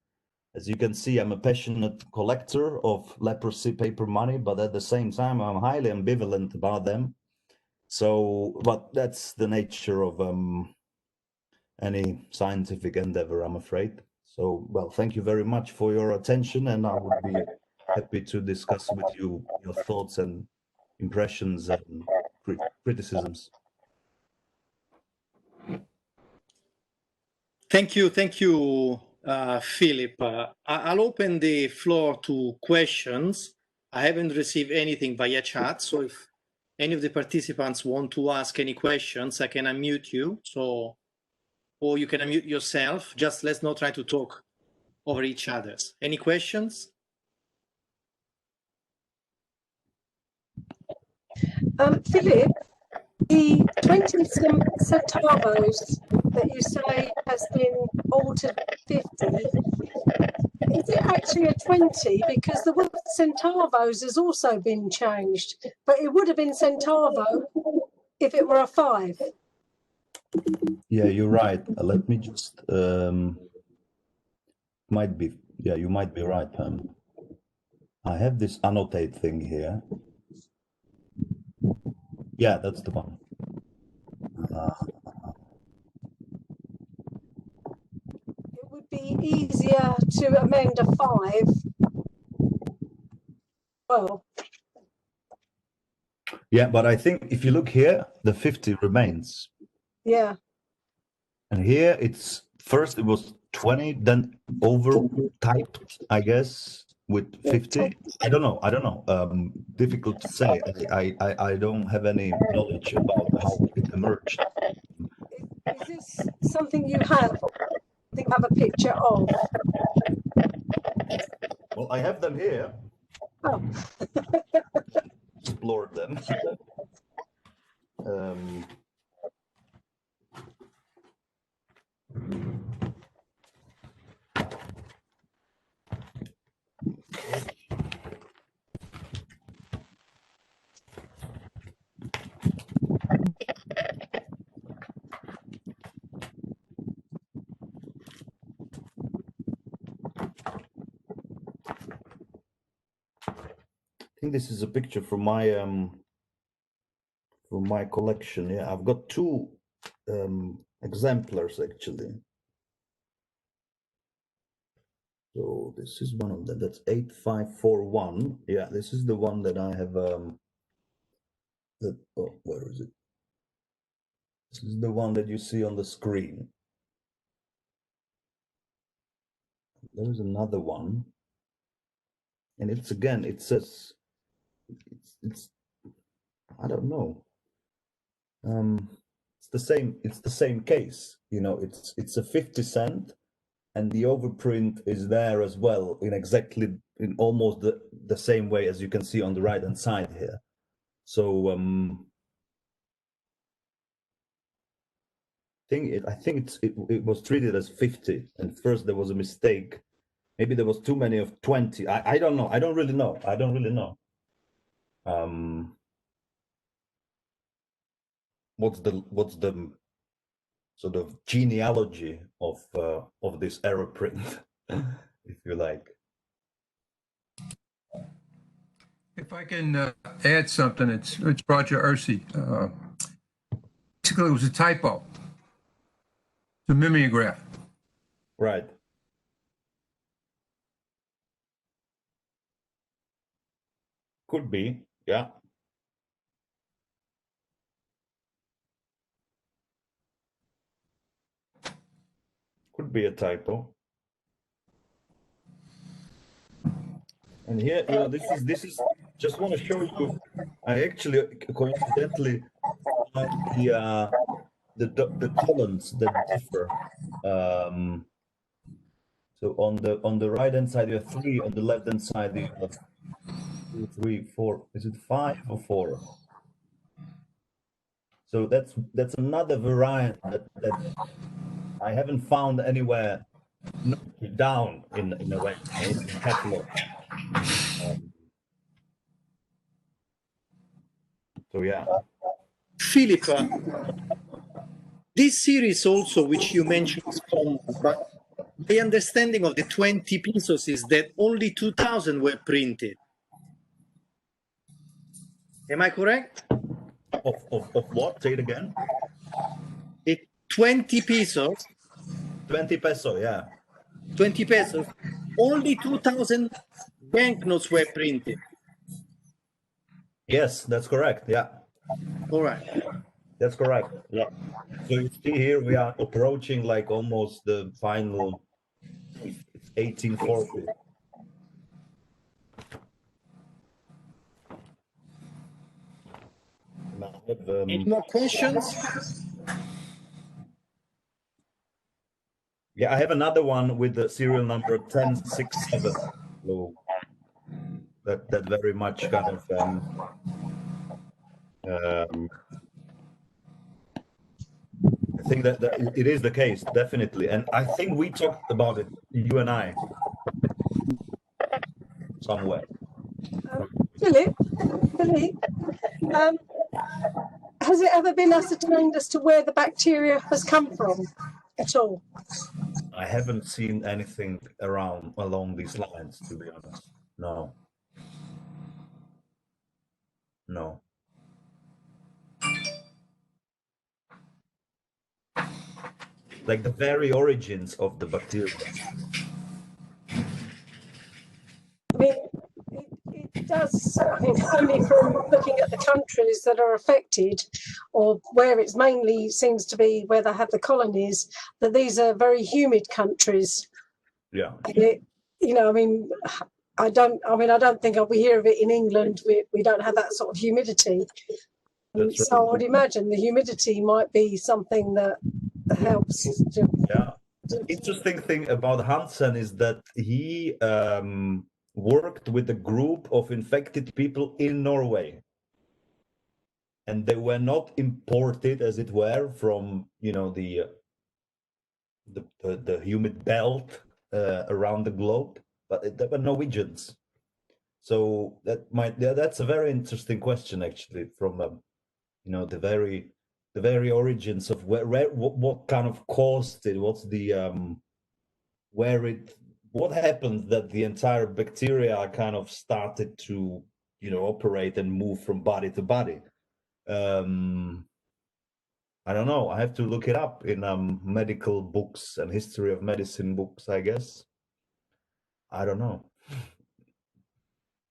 as you can see, I'm a passionate collector of leprosy paper money, but at the same time, I'm highly ambivalent about them. So, but that's the nature of any scientific endeavor, I'm afraid. So, well, thank you very much for your attention, and I would be happy to discuss with you your thoughts and impressions and criticisms.
Thank you, Philip. I'll open the floor to questions. I haven't received anything via chat, so if any of the participants want to ask any questions, I can unmute you. So, or you can unmute yourself. Just let's not try to talk over each other's. Any questions?
Philip, the 20 centavos that you say has been altered 50, is it actually a 20? Because the word centavos has also been changed, but it would have been centavo if it were a 5.
Yeah, you're right. Let me just, might be, yeah, you might be right, Pam. I have this annotate thing here. Yeah, that's the one.
It would be easier to amend a 5. Well,
Yeah, but I think if you look here, the 50 remains.
yeah.
And here it's first it was 20, then over typed, I guess, with 50. I don't know. Difficult to say. I don't have any knowledge about how it emerged.
Is this something you have a picture of?
Well, I have them here.
Oh.
Explore them. I think this is a picture from my collection. Yeah, I've got 2 exemplars actually. So this is one of them. That's 8541. Yeah, this is the one that I have. Where is it? This is the one that you see on the screen. There is another one, and it's again. It says it's I don't know. It's the same. It's the same case. You know, it's a 50 cent. And the overprint is there as well in almost the same way as you can see on the right hand side here. So I think it was treated as 50, and first there was a mistake. Maybe there was too many of 20. I don't know. I don't really know. What's the sort of genealogy of this error print, if you like.
If I can add something, it's Roger Ursi. Basically, it was a typo. It's a mimeograph.
Right. Could be, yeah. Could be a typo. And here, you know, this is just want to show you. I actually coincidentally found the columns that differ. So on the right hand side you have 3, on the left hand side you have 2, 3, 4. Is it 5 or 4? So that's another variant that I haven't found anywhere noted down in a way, in the catalog. So yeah.
Philip, this series also, which you mentioned, is common, but the understanding of the 20 pesos is that only 2,000 were printed. Am I correct?
Of what? Say it again.
The 20 pesos.
20 peso, yeah.
20 pesos. Only 2,000 banknotes were printed.
Yes, that's correct. Yeah.
All right.
That's correct. Yeah. So you see here we are approaching like almost the final 1840.
Any more questions?
Yeah, I have another one with the serial number 1067. So that very much kind of I think that it is the case, definitely. And I think we talked about it, you and I, somewhere.
Philip, has it ever been ascertained as to where the bacteria has come from at all?
I haven't seen anything along these lines, to be honest. No. No. Like the very origins of the bacteria.
I mean, it does, I mean, only from looking at the countries that are affected, or where it's mainly seems to be where they have the colonies, that these are very humid countries.
Yeah.
You know, I mean, I don't think we hear of it in England. We don't have that sort of humidity.
That's right.
So I would imagine the humidity might be something that helps.
Yeah. The interesting thing about Hansen is that he worked with a group of infected people in Norway. And they were not imported, as it were, from, you know, the humid belt around the globe, but they were Norwegians. So that's a very interesting question, actually, from you know, the very origins of what kind of caused it, what's the what happened that the entire bacteria kind of started to, you know, operate and move from body to body. I don't know. I have to look it up in medical books and history of medicine books, I guess. I don't know.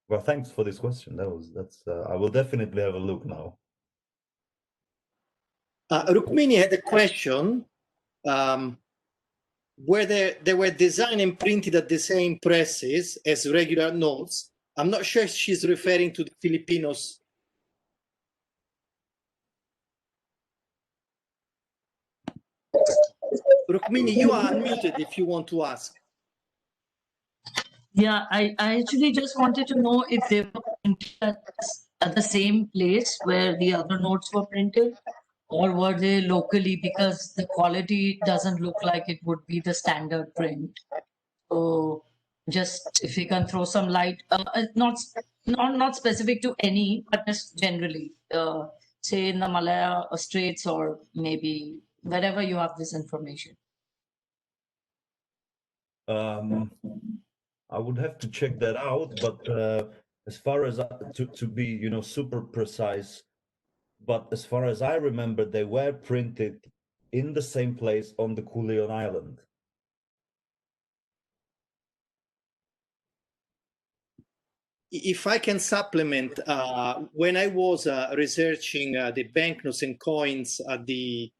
Well, thanks for this question. I will definitely have a look now.
Rukmini had a question whether they were designed and printed at the same presses as regular notes. I'm not sure if she's referring to the Filipinos. Rukmini, you are unmuted if you want to ask.
Yeah, I actually just wanted to know if they were printed at the same place where the other notes were printed, or were they locally, because the quality doesn't look like it would be the standard print. So just if you can throw some light, not specific to any, but just generally, say in the Malaya Straits or maybe wherever you have this information.
I would have to check that out, but as far as to be, you know, super precise, but as far as I remember, they were printed in the same place on the Kulion Island.
If I can supplement, when I was researching the banknotes and coins at the,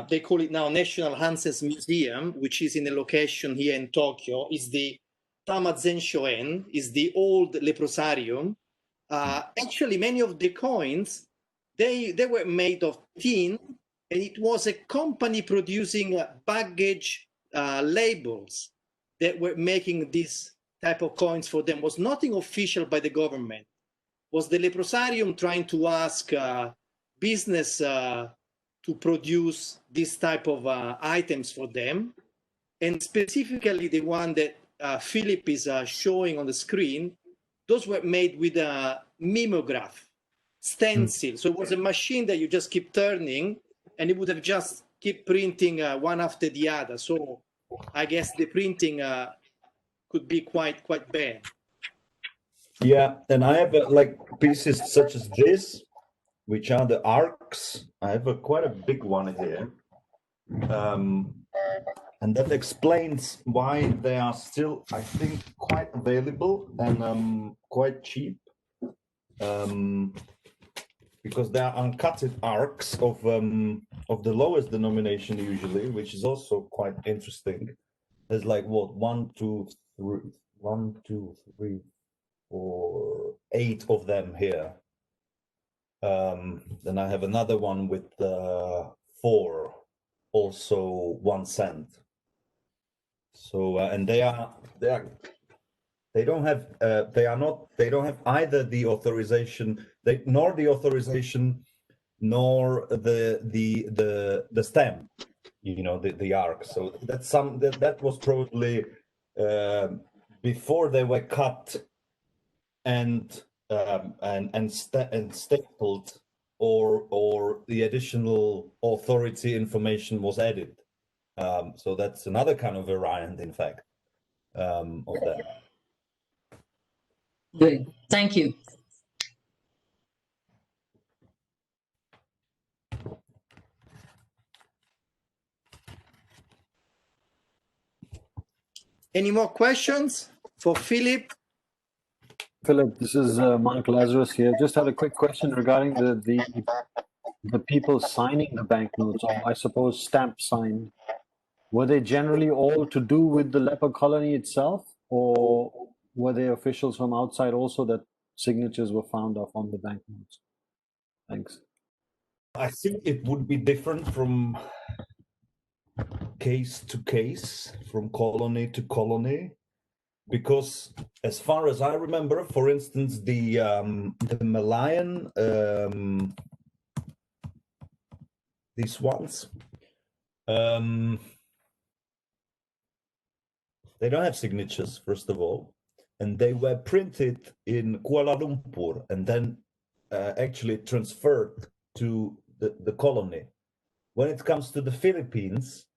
they call it now National Hansen's Museum, which is in a location here in Tokyo, is the Tamazen Shoen, is the old leprosarium. Actually, many of the coins, they were made of tin, and it was a company producing baggage labels that were making these type of coins for them. Was nothing official by the government. Was the leprosarium trying to ask business to produce this type of items for them? And specifically the one that Philip is showing on the screen, those were made with a mimeograph stencil. So it was a machine that you just keep turning, and it would have just keep printing one after the other. So I guess the printing could be quite bad.
Yeah, and I have like pieces such as this, which are the arcs. I have quite a big one here. And that explains why they are still, I think, quite available and quite cheap. Because they are uncutted arcs of the lowest denomination usually, which is also quite interesting. There's like what 1, 2, 3, 4, 8 of them here. Then I have another one with 4, also 1 cent. So and they are they don't have they don't have either the authorization, nor the stem, the arc. So that's that was probably before they were cut and stapled, or the additional authority information was added. So that's another kind of variant, in fact, of that.
Great, thank you.
Any more questions for Philip?
Philip, this is Mark Lazarus here. Just had a quick question regarding the people signing the banknotes, or I suppose stamp signed. Were they generally all to do with the leper colony itself, or were they officials from outside also that signatures were found off on the banknotes? Thanks.
I think it would be different from case to case, from colony to colony, because as far as I remember, for instance, the Malayan, these ones, they don't have signatures, first of all, and they were printed in Kuala Lumpur and then actually transferred to the colony. When it comes to the Philippines,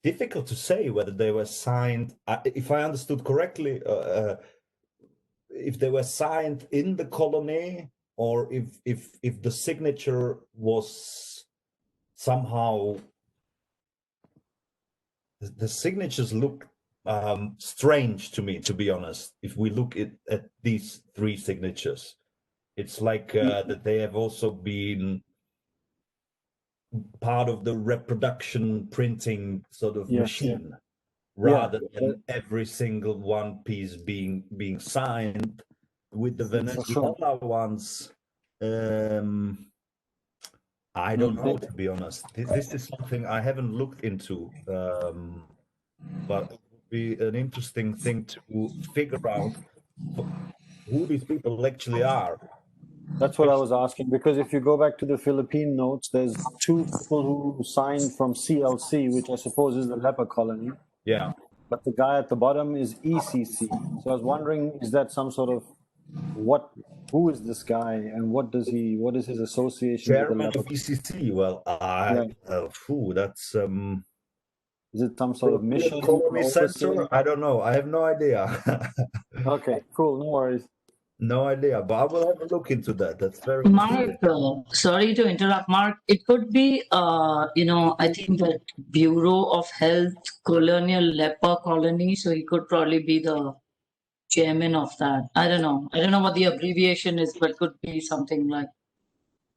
difficult to say whether they were signed, if I understood correctly, if they were signed in the colony, or if the signature was somehow, the signatures look strange to me, to be honest. If we look at these three signatures, it's like that they have also been part of the reproduction printing sort of machine, rather than every single one piece being signed. With the Venezuela ones, I don't know, to be honest. This is something I haven't looked into, but it would be an interesting thing to figure out who these people actually are.
That's what I was asking, because if you go back to the Philippine notes, there's two people who signed from CLC, which I suppose is the leper colony.
Yeah.
But the guy at the bottom is ECC. So I was wondering, is that some sort of who is this guy, and what is his association
Chairman
with the
of ECC? Well, that's
is it some sort of mission?
Colony Center? I don't know. I have no idea.
Okay, cool. No worries.
No idea, but I will have a look into that. That's very
Mark, sorry to interrupt, Mark. It could be, I think that Bureau of Health Colonial Leper Colony. So he could probably be the chairman of that. I don't know. I don't know what the abbreviation is, but could be something like.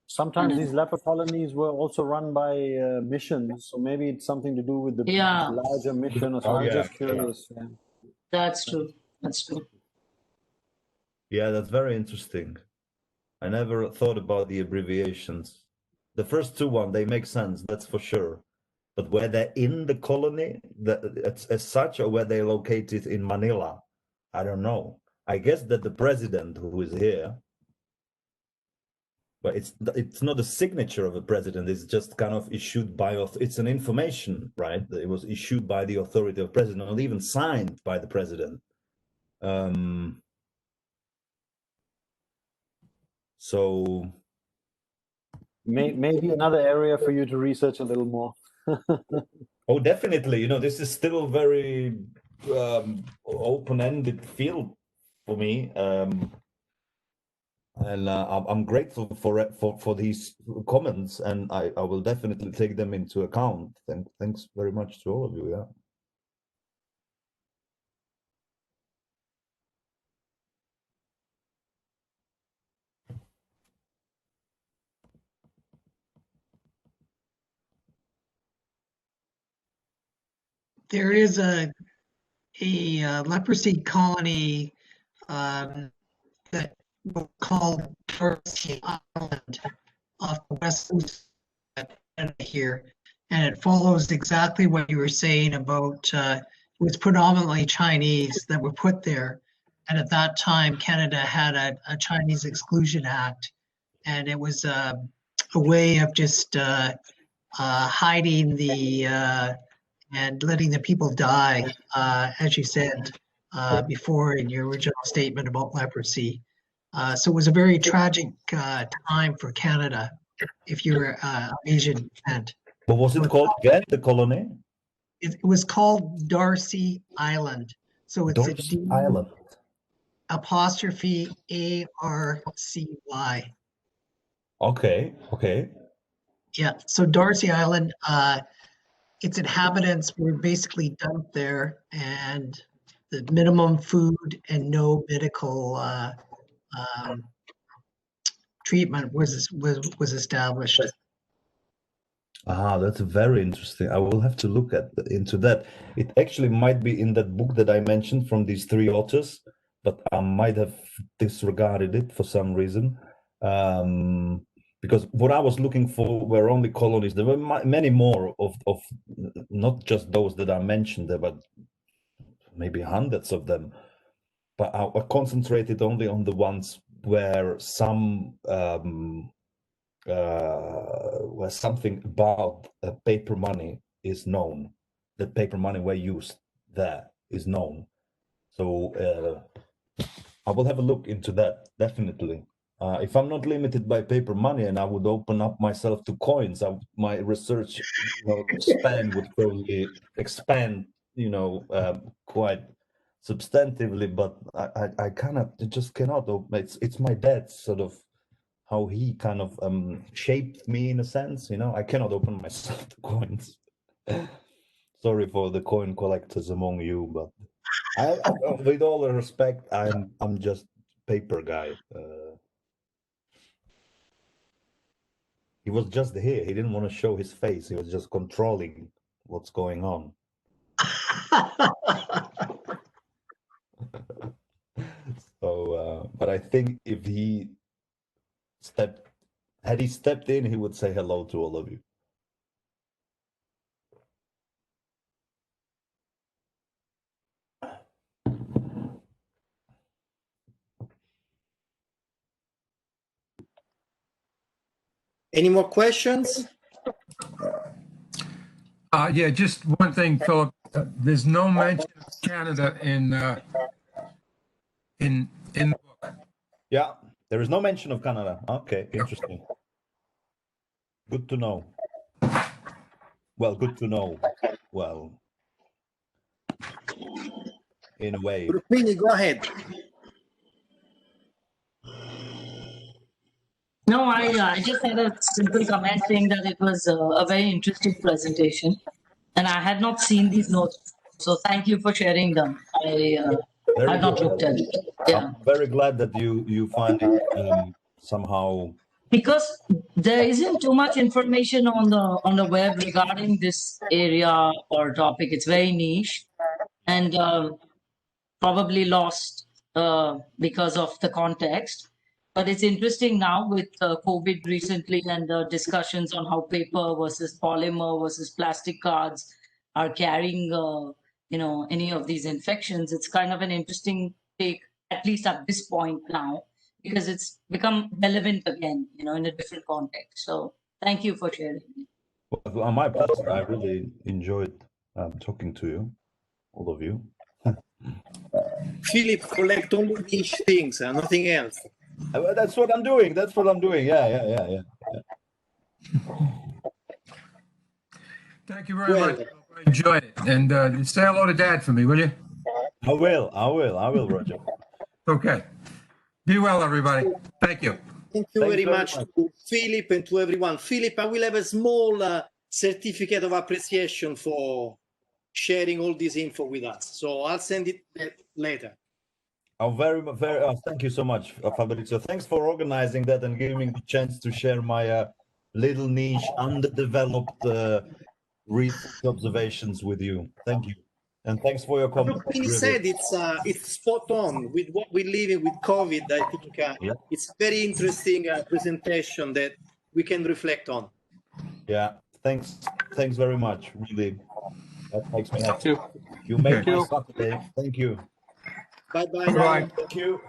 Sometimes these leper colonies were also run by missions, so maybe it's something to do with the larger mission. Or something. I'm just curious. Yeah.
That's true. That's true.
Yeah, that's very interesting. I never thought about the abbreviations. The first two they make sense, that's for sure. But where they're in the colony, as such, or where they're located in Manila, I don't know. I guess that the president who is here, but it's not a signature of a president. It's just kind of issued by, it's an information, right? It was issued by the authority of president, not even signed by the president. So
maybe another area for you to research a little more.
Oh, definitely. This is still a very open-ended field for me, and I'm grateful for these comments, and I will definitely take them into account. Thanks very much to all of you. Yeah.
There is a leprosy colony that we'll call Leprosy Island off the west coast of Canada here, and it follows exactly what you were saying about was predominantly Chinese that were put there. And at that time, Canada had a Chinese Exclusion Act, and it was a way of just hiding and letting the people die, as you said before in your original statement about leprosy. So it was a very tragic time for Canada if you're Asian descent.
What was it called again, the colony?
It was called Darcy Island. So it's
Darcy Island.
apostrophe ARCY.
Okay, okay.
Yeah, so Darcy Island, its inhabitants were basically dumped there, and the minimum food and no medical treatment was established.
Ah, that's very interesting. I will have to look into that. It actually might be in that book that I mentioned from these three authors, but I might have disregarded it for some reason. Because what I was looking for were only colonies. There were many more of not just those that I mentioned there, but maybe hundreds of them. But I concentrated only on the ones where where something about paper money is known, that paper money were used there is known. So I will have a look into that, definitely. If I'm not limited by paper money and I would open up myself to coins, my research span would probably expand, quite substantively, but I just cannot open. It's my dad's sort of how he kind of shaped me in a sense, I cannot open myself to coins. Sorry for the coin collectors among you, but with all the respect, I'm just paper guy. He was just here. He didn't want to show his face. He was just controlling what's going on. So, but I think if had he stepped in, he would say hello to all of you.
Any more questions?
Yeah, just one thing, Philip. There's no mention of Canada in the book.
Yeah, there is no mention of Canada. Okay, interesting. Good to know. Well, good to know. Well, in a way.
Rukmini, go ahead.
No, I just had a simple comment saying that it was a very interesting presentation, and I had not seen these notes. So thank you for sharing them. I had not looked at it. Yeah.
I'm very glad that you find it somehow.
Because there isn't too much information on the web regarding this area or topic. It's very niche and probably lost because of the context. But it's interesting now with COVID recently and the discussions on how paper versus polymer versus plastic cards are carrying, any of these infections. It's kind of an interesting take, at least at this point now, because it's become relevant again, in a different context. So thank you for sharing.
Well, on my pleasure. I really enjoyed talking to you, all of you.
Philip, collect only niche things and nothing else.
That's what I'm doing. That's what I'm doing. Yeah.
Thank you very much. I enjoyed it. And say hello to Dad for me, will you?
I will, Roger.
Okay. Be well, everybody. Thank you.
Thank you very much to Philip and to everyone. Philip, I will have a small certificate of appreciation for sharing all this info with us. So I'll send it later.
Oh, very. Thank you so much, Fabrizio. Thanks for organizing that and giving me the chance to share my little niche, underdeveloped research observations with you. Thank you, and thanks for your comment.
He said it's spot on with what we're living with COVID. I think it's very interesting presentation that we can reflect on.
Yeah, thanks very much. Really, that makes me happy. You made
Okay.
my Saturday. Thank you.
Bye bye
Bye.
now.
Thank you.